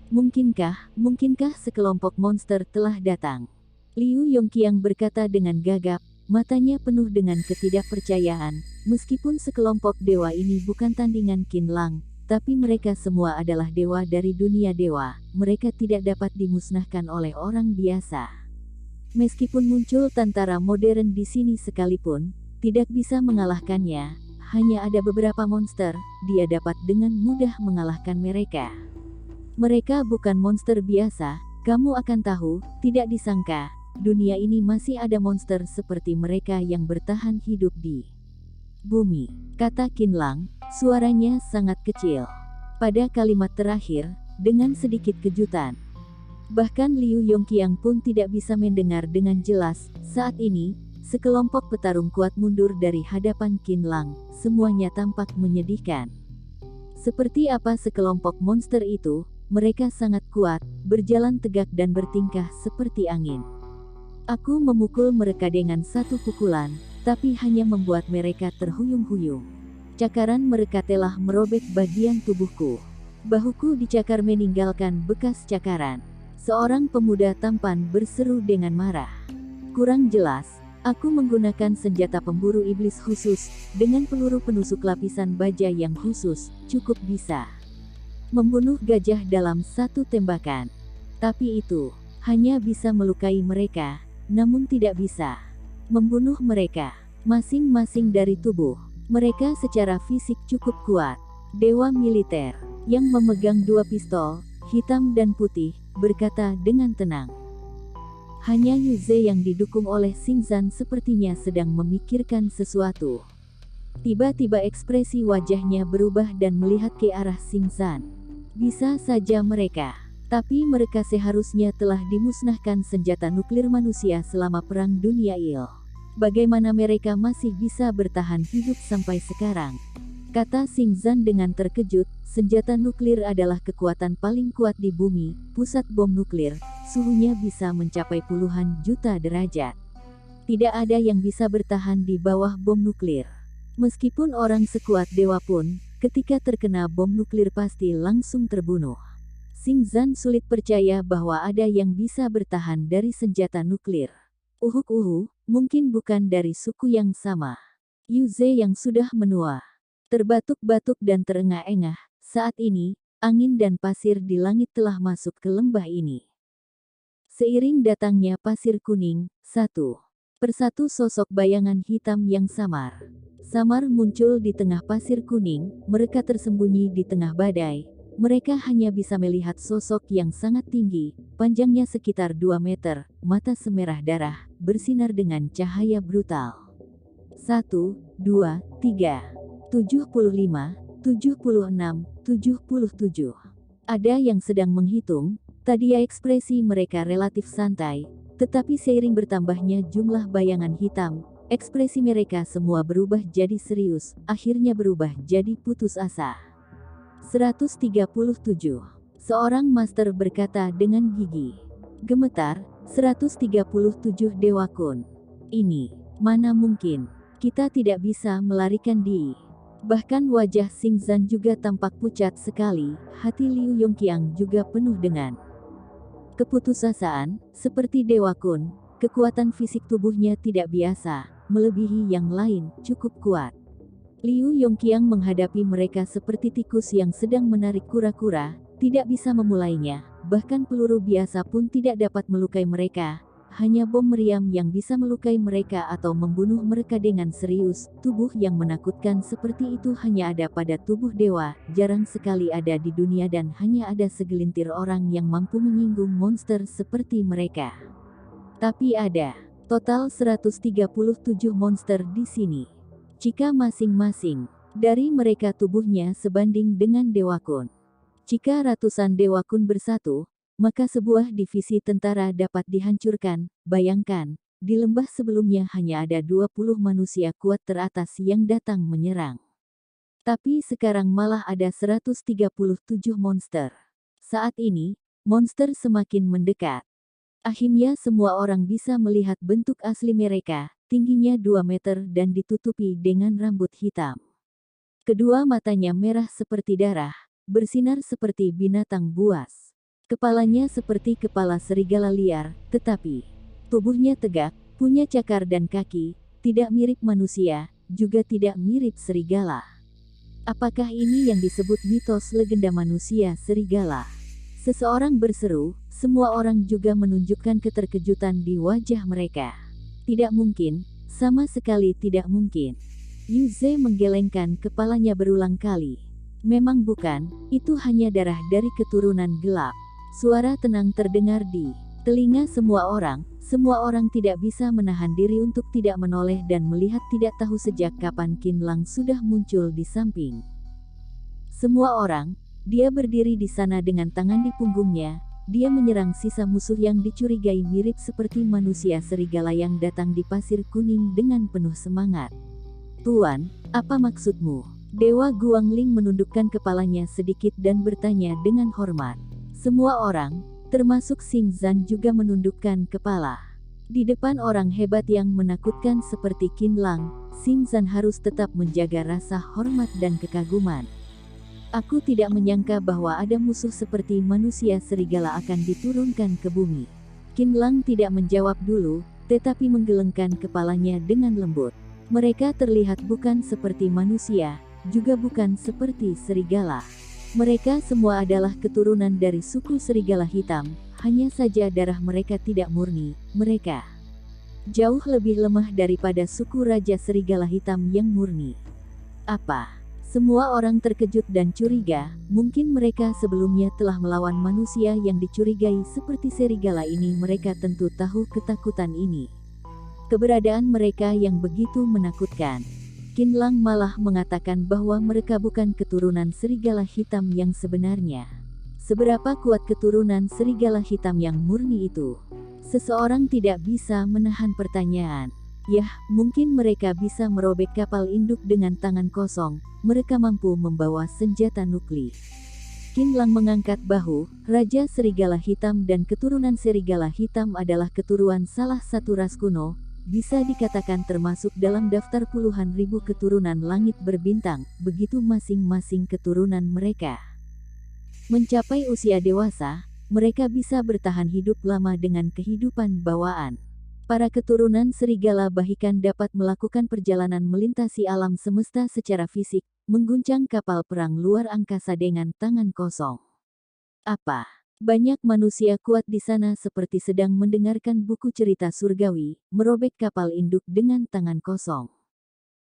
Mungkinkah sekelompok monster telah datang? Liu Yongqiang berkata dengan gagap, matanya penuh dengan ketidakpercayaan. Meskipun sekelompok dewa ini bukan tandingan Qin Lang, tapi mereka semua adalah dewa dari dunia dewa. Mereka tidak dapat dimusnahkan oleh orang biasa. Meskipun muncul tentara modern di sini sekalipun, tidak bisa mengalahkannya. Hanya ada beberapa monster, dia dapat dengan mudah mengalahkan mereka. Mereka bukan monster biasa, kamu akan tahu, tidak disangka, dunia ini masih ada monster seperti mereka yang bertahan hidup di bumi, kata Qin Lang, suaranya sangat kecil. Pada kalimat terakhir, dengan sedikit kejutan. Bahkan Liu Yongqiang pun tidak bisa mendengar dengan jelas. Saat ini, sekelompok petarung kuat mundur dari hadapan Qin Lang, semuanya tampak menyedihkan. Seperti apa sekelompok monster itu? Mereka sangat kuat, berjalan tegak dan bertingkah seperti angin. Aku memukul mereka dengan satu pukulan, tapi hanya membuat mereka terhuyung-huyung. Cakaran mereka telah merobek bagian tubuhku. Bahuku dicakar meninggalkan bekas cakaran. Seorang pemuda tampan berseru dengan marah. Kurang jelas, aku menggunakan senjata pemburu iblis khusus, dengan peluru penusuk lapisan baja yang khusus, cukup bisa membunuh gajah dalam satu tembakan. Tapi itu hanya bisa melukai mereka, namun tidak bisa membunuh mereka. Masing-masing dari tubuh mereka secara fisik cukup kuat. Dewa militer yang memegang dua pistol, hitam dan putih, berkata dengan tenang. Hanya Yu Ze yang didukung oleh Xingzan sepertinya sedang memikirkan sesuatu. Tiba-tiba ekspresi wajahnya berubah dan melihat ke arah Xingzan. Bisa saja mereka, tapi mereka seharusnya telah dimusnahkan senjata nuklir manusia selama Perang Dunia Il. Bagaimana mereka masih bisa bertahan hidup sampai sekarang? Kata Xingzan dengan terkejut, senjata nuklir adalah kekuatan paling kuat di bumi, pusat bom nuklir, suhunya bisa mencapai puluhan juta derajat. Tidak ada yang bisa bertahan di bawah bom nuklir. Meskipun orang sekuat dewa pun, ketika terkena bom nuklir pasti langsung terbunuh. Xingzan sulit percaya bahwa ada yang bisa bertahan dari senjata nuklir. Mungkin bukan dari suku yang sama. Yu Ze yang sudah menua, terbatuk-batuk dan terengah-engah. Saat ini, angin dan pasir di langit telah masuk ke lembah ini. Seiring datangnya pasir kuning, satu persatu sosok bayangan hitam yang samar muncul di tengah pasir kuning. Mereka tersembunyi di tengah badai. Mereka hanya bisa melihat sosok yang sangat tinggi, panjangnya sekitar 2 meter, mata semerah darah, bersinar dengan cahaya brutal. 1, 2, 3, 75, 76, 77. Ada yang sedang menghitung. Tadi ekspresi mereka relatif santai, tetapi seiring bertambahnya jumlah bayangan hitam, ekspresi mereka semua berubah jadi serius, akhirnya berubah jadi putus asa. 137. Seorang master berkata dengan gigi gemetar, 137 Dewa Kun. Ini, mana mungkin, kita tidak bisa melarikan diri. Bahkan wajah Xingzan juga tampak pucat sekali, hati Liu Yongqiang juga penuh dengan keputusasaan, seperti Dewa Kun, kekuatan fisik tubuhnya tidak biasa. Melebihi yang lain, cukup kuat. Liu Yongqiang menghadapi mereka seperti tikus yang sedang menarik kura-kura, tidak bisa memulainya, bahkan peluru biasa pun tidak dapat melukai mereka, hanya bom meriam yang bisa melukai mereka atau membunuh mereka dengan serius. Tubuh yang menakutkan seperti itu hanya ada pada tubuh dewa, jarang sekali ada di dunia dan hanya ada segelintir orang yang mampu menyinggung monster seperti mereka. Tapi ada total 137 monster di sini. Jika masing-masing dari mereka tubuhnya sebanding dengan Dewa Kun. Jika ratusan Dewa Kun bersatu, maka sebuah divisi tentara dapat dihancurkan. Bayangkan, di lembah sebelumnya hanya ada 20 manusia kuat teratas yang datang menyerang. Tapi sekarang malah ada 137 monster. Saat ini, monster semakin mendekat. Akhirnya semua orang bisa melihat bentuk asli mereka, tingginya 2 meter dan ditutupi dengan rambut hitam. Kedua matanya merah seperti darah, bersinar seperti binatang buas. Kepalanya seperti kepala serigala liar, tetapi tubuhnya tegak, punya cakar dan kaki, tidak mirip manusia, juga tidak mirip serigala. Apakah ini yang disebut mitos legenda manusia serigala? Seseorang berseru, semua orang juga menunjukkan keterkejutan di wajah mereka. Tidak mungkin, sama sekali tidak mungkin. Yuze menggelengkan kepalanya berulang kali. Memang bukan, itu hanya darah dari keturunan gelap. Suara tenang terdengar di telinga semua orang tidak bisa menahan diri untuk tidak menoleh dan melihat tidak tahu sejak kapan Qin Lang sudah muncul di samping. Semua orang, dia berdiri di sana dengan tangan di punggungnya, dia menyerang sisa musuh yang dicurigai mirip seperti manusia serigala yang datang di pasir kuning dengan penuh semangat. Tuan, apa maksudmu? Dewa Guangling menundukkan kepalanya sedikit dan bertanya dengan hormat. Semua orang, termasuk Xing Zan juga menundukkan kepala. Di depan orang hebat yang menakutkan seperti Qin Lang, Xing Zan harus tetap menjaga rasa hormat dan kekaguman. Aku tidak menyangka bahwa ada musuh seperti manusia serigala akan diturunkan ke bumi. Qin Lang tidak menjawab dulu, tetapi menggelengkan kepalanya dengan lembut. Mereka terlihat bukan seperti manusia, juga bukan seperti serigala. Mereka semua adalah keturunan dari suku serigala hitam, hanya saja darah mereka tidak murni, mereka jauh lebih lemah daripada suku Raja Serigala Hitam yang murni. Apa? Semua orang terkejut dan curiga, mungkin mereka sebelumnya telah melawan manusia yang dicurigai seperti serigala ini. Mereka tentu tahu ketakutan ini. Keberadaan mereka yang begitu menakutkan. Qin Lang malah mengatakan bahwa mereka bukan keturunan serigala hitam yang sebenarnya. Seberapa kuat keturunan serigala hitam yang murni itu? Seseorang tidak bisa menahan pertanyaan. Yah, mungkin mereka bisa merobek kapal induk dengan tangan kosong, mereka mampu membawa senjata nuklir. Qin Lang mengangkat bahu, Raja Serigala Hitam dan keturunan serigala hitam adalah keturunan salah satu ras kuno, bisa dikatakan termasuk dalam daftar puluhan ribu keturunan langit berbintang, begitu masing-masing keturunan mereka mencapai usia dewasa, mereka bisa bertahan hidup lama dengan kehidupan bawaan. Para keturunan serigala bahkan dapat melakukan perjalanan melintasi alam semesta secara fisik, mengguncang kapal perang luar angkasa dengan tangan kosong. Apa? Banyak manusia kuat di sana seperti sedang mendengarkan buku cerita surgawi, merobek kapal induk dengan tangan kosong.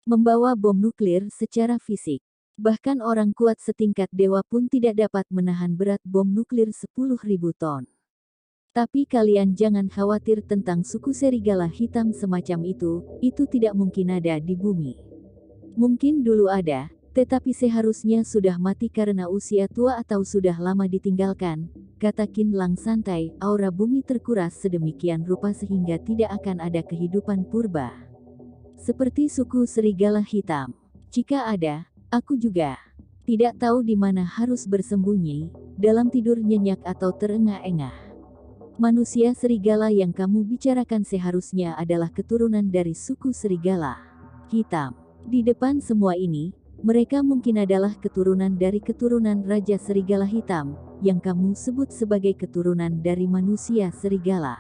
Membawa bom nuklir secara fisik. Bahkan orang kuat setingkat dewa pun tidak dapat menahan berat bom nuklir 10.000 ton. Tapi kalian jangan khawatir tentang suku serigala hitam semacam itu tidak mungkin ada di bumi. Mungkin dulu ada, tetapi seharusnya sudah mati karena usia tua atau sudah lama ditinggalkan, kata Qin Lang santai. Aura bumi terkuras sedemikian rupa sehingga tidak akan ada kehidupan purba. Seperti suku serigala hitam. Jika ada, aku juga tidak tahu di mana harus bersembunyi, dalam tidur nyenyak atau terengah-engah. Manusia serigala yang kamu bicarakan seharusnya adalah keturunan dari suku serigala hitam. Di depan semua ini, mereka mungkin adalah keturunan dari keturunan Raja Serigala Hitam, yang kamu sebut sebagai keturunan dari manusia serigala.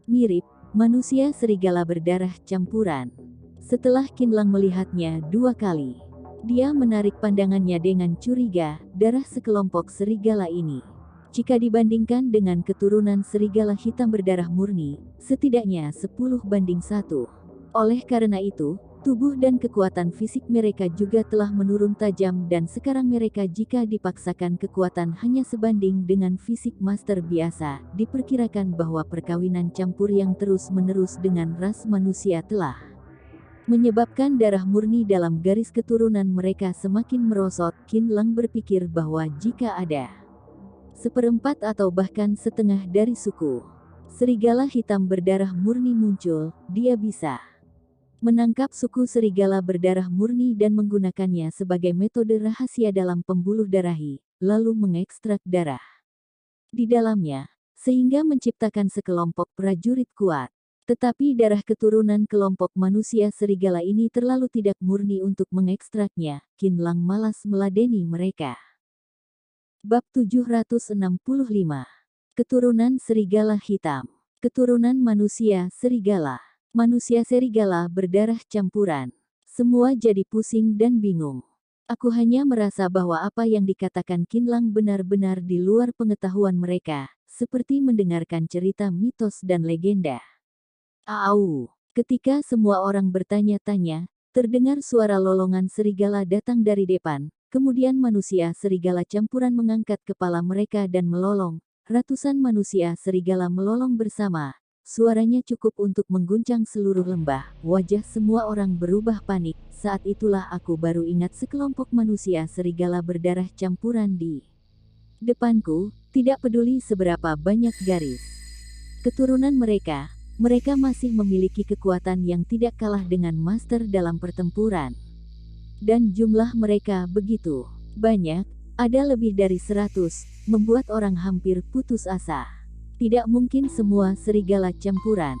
Mirip, manusia serigala berdarah campuran. Setelah Qin Lang melihatnya 2 kali, dia menarik pandangannya dengan curiga. Darah sekelompok serigala ini, jika dibandingkan dengan keturunan serigala hitam berdarah murni, setidaknya 10:1. Oleh karena itu, tubuh dan kekuatan fisik mereka juga telah menurun tajam dan sekarang mereka jika dipaksakan kekuatan hanya sebanding dengan fisik master biasa. Diperkirakan bahwa perkawinan campur yang terus-menerus dengan ras manusia telah menyebabkan darah murni dalam garis keturunan mereka semakin merosot. Qin Lang berpikir bahwa jika ada 1/4 atau bahkan setengah dari suku serigala hitam berdarah murni muncul, dia bisa menangkap suku serigala berdarah murni dan menggunakannya sebagai metode rahasia dalam pembuluh darahi, lalu mengekstrak darah di dalamnya, sehingga menciptakan sekelompok prajurit kuat. Tetapi darah keturunan kelompok manusia serigala ini terlalu tidak murni untuk mengekstraknya. Qin Lang malas meladeni mereka. Bab 765. Keturunan Serigala Hitam. Keturunan manusia serigala. Manusia serigala berdarah campuran. Semua jadi pusing dan bingung. Aku hanya merasa bahwa apa yang dikatakan Qinlang benar-benar di luar pengetahuan mereka, seperti mendengarkan cerita mitos dan legenda. Au! Ketika semua orang bertanya-tanya, terdengar suara lolongan serigala datang dari depan. Kemudian manusia serigala campuran mengangkat kepala mereka dan melolong. Ratusan manusia serigala melolong bersama. Suaranya cukup untuk mengguncang seluruh lembah. Wajah semua orang berubah panik. Saat itulah aku baru ingat sekelompok manusia serigala berdarah campuran di depanku, tidak peduli seberapa banyak garis keturunan mereka. Mereka masih memiliki kekuatan yang tidak kalah dengan master dalam pertempuran. Dan jumlah mereka begitu banyak, ada lebih dari 100, membuat orang hampir putus asa. Tidak mungkin semua serigala campuran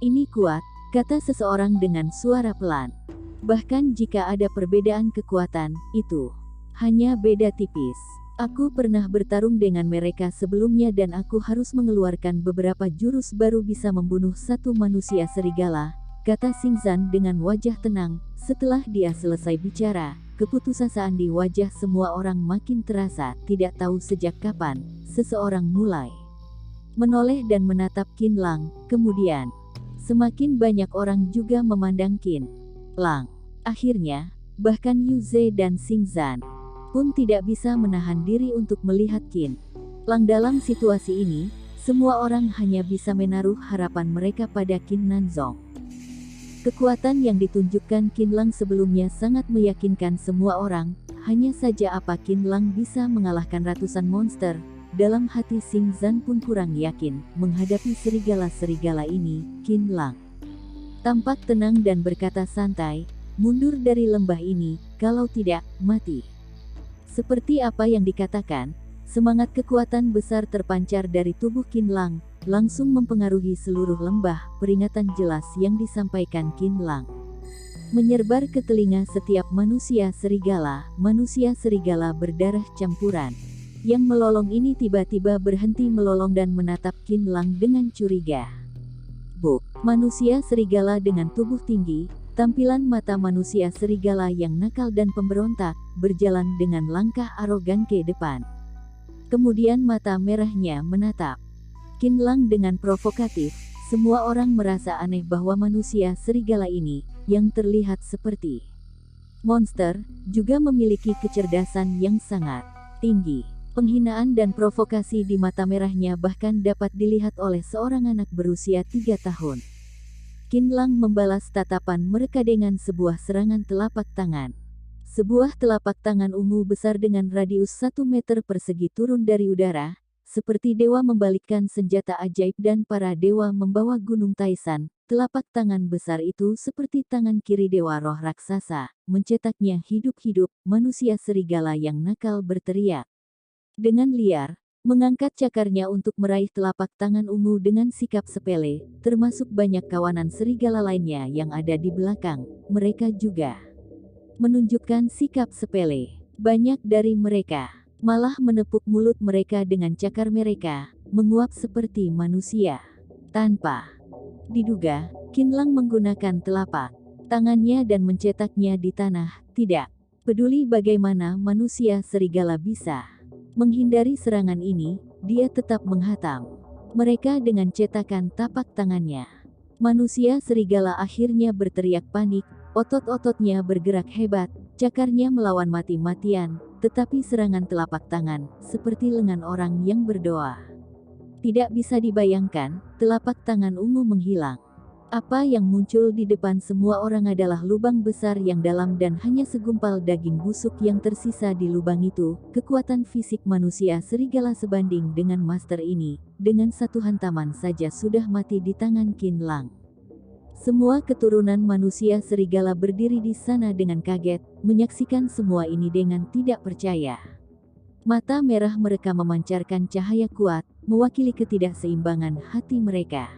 ini kuat, kata seseorang dengan suara pelan. Bahkan jika ada perbedaan kekuatan, itu hanya beda tipis. Aku pernah bertarung dengan mereka sebelumnya dan aku harus mengeluarkan beberapa jurus baru bisa membunuh satu manusia serigala, kata Xingzan dengan wajah tenang. Setelah dia selesai bicara, keputusasaan di wajah semua orang makin terasa. Tidak tahu sejak kapan, seseorang mulai menoleh dan menatap Qinlang. Kemudian, semakin banyak orang juga memandang Qinlang. Akhirnya, bahkan Yu Ze dan Xingzan pun tidak bisa menahan diri untuk melihat Qinlang. Dalam situasi ini, semua orang hanya bisa menaruh harapan mereka pada Qin Nanzong. Kekuatan yang ditunjukkan Qinlang sebelumnya sangat meyakinkan semua orang, hanya saja apa Qinlang bisa mengalahkan ratusan monster. Dalam hati Xingzan pun kurang yakin, menghadapi serigala-serigala ini. Qinlang tampak tenang dan berkata santai, mundur dari lembah ini, kalau tidak, mati. Seperti apa yang dikatakan, semangat kekuatan besar terpancar dari tubuh Qinlang, langsung mempengaruhi seluruh lembah. Peringatan jelas yang disampaikan Qinlang menyerbar ke telinga setiap manusia serigala berdarah campuran. Yang melolong ini tiba-tiba berhenti melolong dan menatap Qinlang dengan curiga. Manusia serigala dengan tubuh tinggi, tampilan mata manusia serigala yang nakal dan pemberontak, berjalan dengan langkah arogan ke depan. Kemudian mata merahnya menatap Qinlang dengan provokatif. Semua orang merasa aneh bahwa manusia serigala ini, yang terlihat seperti monster, juga memiliki kecerdasan yang sangat tinggi. Penghinaan dan provokasi di mata merahnya bahkan dapat dilihat oleh seorang anak berusia 3 tahun. Qinlang membalas tatapan mereka dengan sebuah serangan telapak tangan. Sebuah telapak tangan ungu besar dengan radius 1 meter persegi turun dari udara, seperti dewa membalikkan senjata ajaib dan para dewa membawa gunung Taisan. Telapak tangan besar itu seperti tangan kiri dewa roh raksasa, mencetaknya hidup-hidup. Manusia serigala yang nakal berteriak dengan liar, mengangkat cakarnya untuk meraih telapak tangan ungu dengan sikap sepele, termasuk banyak kawanan serigala lainnya yang ada di belakang. Mereka juga menunjukkan sikap sepele. Banyak dari mereka malah menepuk mulut mereka dengan cakar mereka, menguap seperti manusia. Tanpa diduga, Qinlang menggunakan telapak tangannya dan mencetaknya di tanah. Tidak peduli bagaimana manusia serigala bisa menghindari serangan ini, dia tetap menghantam mereka dengan cetakan tapak tangannya. Manusia serigala akhirnya berteriak panik, otot-ototnya bergerak hebat, cakarnya melawan mati-matian, tetapi serangan telapak tangan, seperti lengan orang yang berdoa. Tidak bisa dibayangkan, telapak tangan ungu menghilang. Apa yang muncul di depan semua orang adalah lubang besar yang dalam dan hanya segumpal daging busuk yang tersisa di lubang itu. Kekuatan fisik manusia serigala sebanding dengan master ini, dengan satu hantaman saja sudah mati di tangan Qinlang. Semua keturunan manusia serigala berdiri di sana dengan kaget, menyaksikan semua ini dengan tidak percaya. Mata merah mereka memancarkan cahaya kuat, mewakili ketidakseimbangan hati mereka.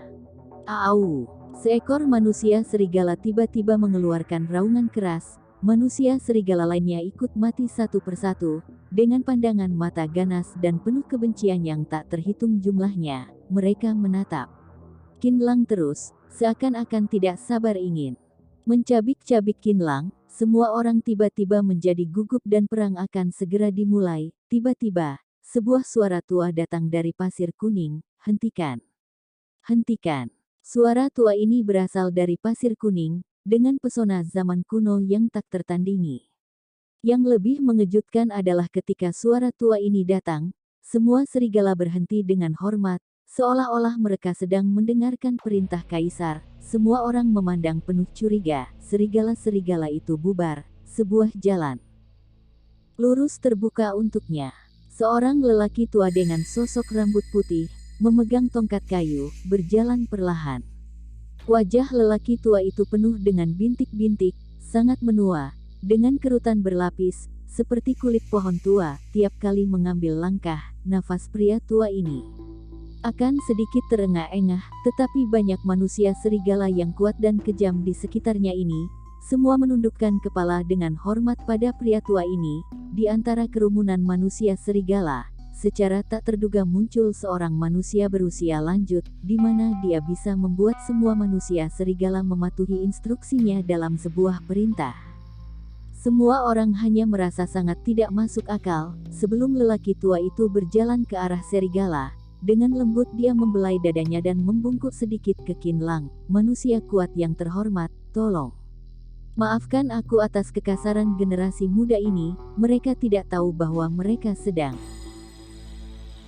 Au! Seekor manusia serigala tiba-tiba mengeluarkan raungan keras. Manusia serigala lainnya ikut mati satu persatu. dengan pandangan mata ganas dan penuh kebencian yang tak terhitung jumlahnya, mereka menatap Qin Lang terus, seakan-akan tidak sabar ingin mencabik-cabik Qin Lang. Semua orang tiba-tiba menjadi gugup dan perang akan segera dimulai. Tiba-tiba, sebuah suara tua datang dari pasir kuning, "Hentikan! Hentikan!" Suara tua ini berasal dari pasir kuning, dengan pesona zaman kuno yang tak tertandingi. Yang lebih mengejutkan adalah ketika suara tua ini datang, semua serigala berhenti dengan hormat, seolah-olah mereka sedang mendengarkan perintah kaisar. Semua orang memandang penuh curiga. Serigala-serigala itu bubar. Sebuah jalan lurus terbuka untuknya. Seorang lelaki tua dengan sosok rambut putih, memegang tongkat kayu, berjalan perlahan. Wajah lelaki tua itu penuh dengan bintik-bintik, sangat menua, dengan kerutan berlapis, seperti kulit pohon tua. Tiap kali mengambil langkah, nafas pria tua ini akan sedikit terengah-engah, tetapi banyak manusia serigala yang kuat dan kejam di sekitarnya ini. Semua menundukkan kepala dengan hormat pada pria tua ini. Di antara kerumunan manusia serigala, secara tak terduga muncul seorang manusia berusia lanjut, di mana dia bisa membuat semua manusia serigala mematuhi instruksinya dalam sebuah perintah. Semua orang hanya merasa sangat tidak masuk akal. Sebelum lelaki tua itu berjalan ke arah serigala, dengan lembut dia membelai dadanya dan membungkuk sedikit ke Qin Lang. "Manusia kuat yang terhormat, tolong maafkan aku atas kekasaran generasi muda ini. Mereka tidak tahu bahwa mereka sedang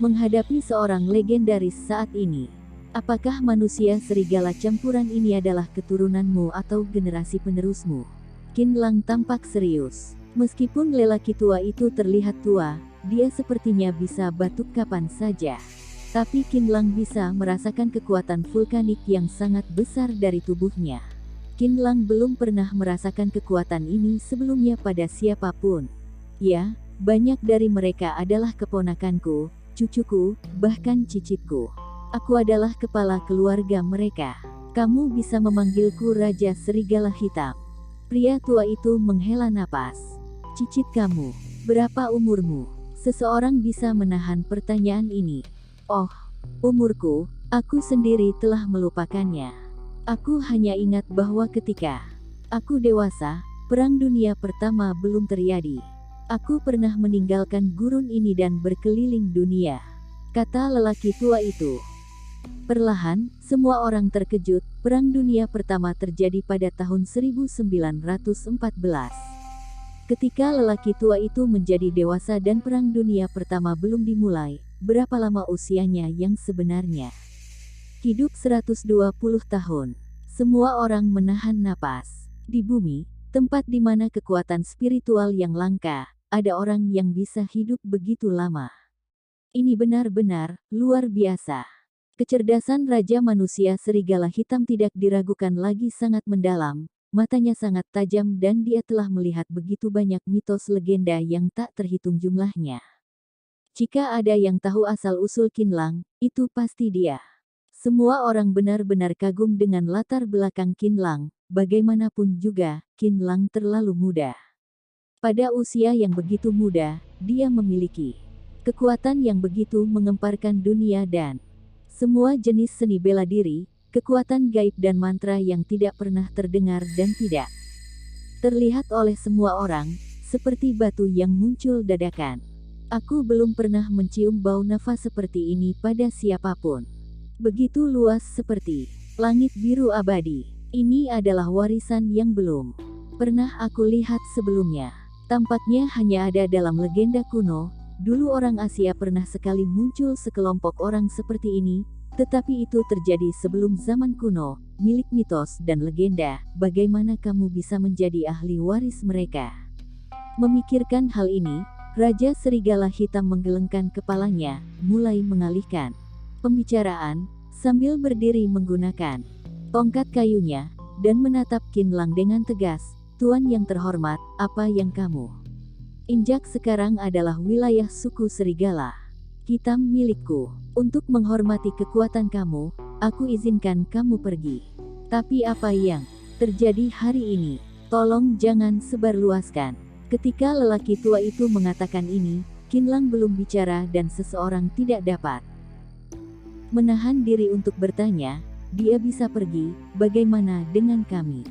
menghadapi seorang legendaris saat ini. Apakah manusia serigala campuran ini adalah keturunanmu atau generasi penerusmu?" Qin Lang tampak serius. Meskipun lelaki tua itu terlihat tua, dia sepertinya bisa batuk kapan saja. Tapi Qin Lang bisa merasakan kekuatan vulkanik yang sangat besar dari tubuhnya. Qin Lang belum pernah merasakan kekuatan ini sebelumnya pada siapapun. Ya, banyak dari mereka adalah keponakanku, cucuku, bahkan cicitku. Aku adalah kepala keluarga mereka. Kamu bisa memanggilku Raja Serigala Hitam. Pria tua itu menghela napas. "Cicit kamu, berapa umurmu?" Seseorang bisa menahan pertanyaan ini. "Oh, umurku, aku sendiri telah melupakannya. Aku hanya ingat bahwa ketika aku dewasa, Perang Dunia Pertama belum terjadi. Aku pernah meninggalkan gurun ini dan berkeliling dunia," kata lelaki tua itu. Perlahan, semua orang terkejut. Perang Dunia Pertama terjadi pada tahun 1914. Ketika lelaki tua itu menjadi dewasa dan Perang Dunia Pertama belum dimulai, berapa lama usianya yang sebenarnya? Hidup 120 tahun. Semua orang menahan napas. Di bumi, tempat di mana kekuatan spiritual yang langka, ada orang yang bisa hidup begitu lama. Ini benar-benar luar biasa. Kecerdasan Raja Manusia Serigala Hitam tidak diragukan lagi, sangat mendalam, matanya sangat tajam dan dia telah melihat begitu banyak mitos legenda yang tak terhitung jumlahnya. Jika ada yang tahu asal-usul Qin Lang, itu pasti dia. Semua orang benar-benar kagum dengan latar belakang Qin Lang. Bagaimanapun juga, Qin Lang terlalu muda. Pada usia yang begitu muda, dia memiliki kekuatan yang begitu mengemparkan dunia dan semua jenis seni bela diri, kekuatan gaib dan mantra yang tidak pernah terdengar dan tidak terlihat oleh semua orang, seperti batu yang muncul dadakan. Aku belum pernah mencium bau nafas seperti ini pada siapapun. Begitu luas seperti langit biru abadi. Ini adalah warisan yang belum pernah aku lihat sebelumnya. Tampaknya hanya ada dalam legenda kuno. Dulu orang Asia pernah sekali muncul sekelompok orang seperti ini, tetapi itu terjadi sebelum zaman kuno, milik mitos dan legenda. Bagaimana kamu bisa menjadi ahli waris mereka? Memikirkan hal ini, Raja Serigala Hitam menggelengkan kepalanya, mulai mengalihkan pembicaraan, sambil berdiri menggunakan tongkat kayunya, dan menatap Qin Lang dengan tegas. "Tuan yang terhormat, apa yang kamu injak sekarang adalah wilayah suku Serigala Hitam milikku. Untuk menghormati kekuatan kamu, aku izinkan kamu pergi. Tapi apa yang terjadi hari ini, tolong jangan sebarluaskan." Ketika lelaki tua itu mengatakan ini, Qinlang belum bicara dan seseorang tidak dapat menahan diri untuk bertanya, dia bisa pergi, bagaimana dengan kami?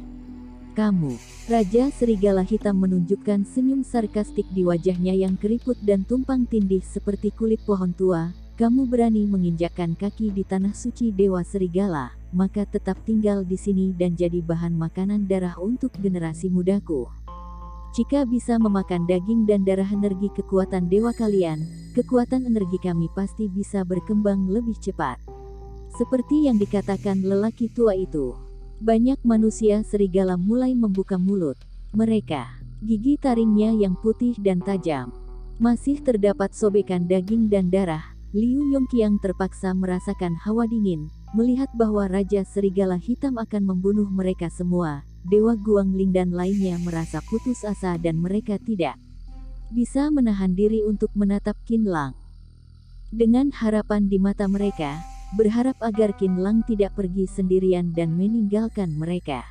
Kamu, Raja Serigala Hitam menunjukkan senyum sarkastik di wajahnya yang keriput dan tumpang tindih seperti kulit pohon tua. Kamu berani menginjakkan kaki di tanah suci Dewa Serigala, maka tetap tinggal di sini dan jadi bahan makanan darah untuk generasi mudaku. Jika bisa memakan daging dan darah energi kekuatan dewa kalian, kekuatan energi kami pasti bisa berkembang lebih cepat. Seperti yang dikatakan lelaki tua itu. Banyak manusia serigala mulai membuka mulut. Mereka, gigi taringnya yang putih dan tajam. Masih terdapat sobekan daging dan darah. Liu Yongqiang terpaksa merasakan hawa dingin, melihat bahwa Raja Serigala Hitam akan membunuh mereka semua. Dewa Guangling dan lainnya merasa putus asa dan mereka tidak bisa menahan diri untuk menatap Qinlang. Dengan harapan di mata mereka, berharap agar Qinlang tidak pergi sendirian dan meninggalkan mereka.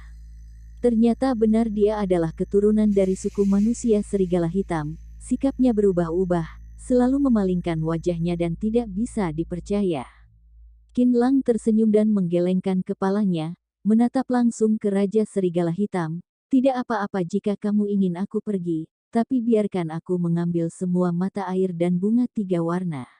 Ternyata benar dia adalah keturunan dari suku manusia Serigala Hitam. Sikapnya berubah-ubah, selalu memalingkan wajahnya dan tidak bisa dipercaya. Qinlang tersenyum dan menggelengkan kepalanya, menatap langsung ke Raja Serigala Hitam. Tidak apa-apa jika kamu ingin aku pergi, tapi biarkan aku mengambil semua mata air dan bunga 3 warna.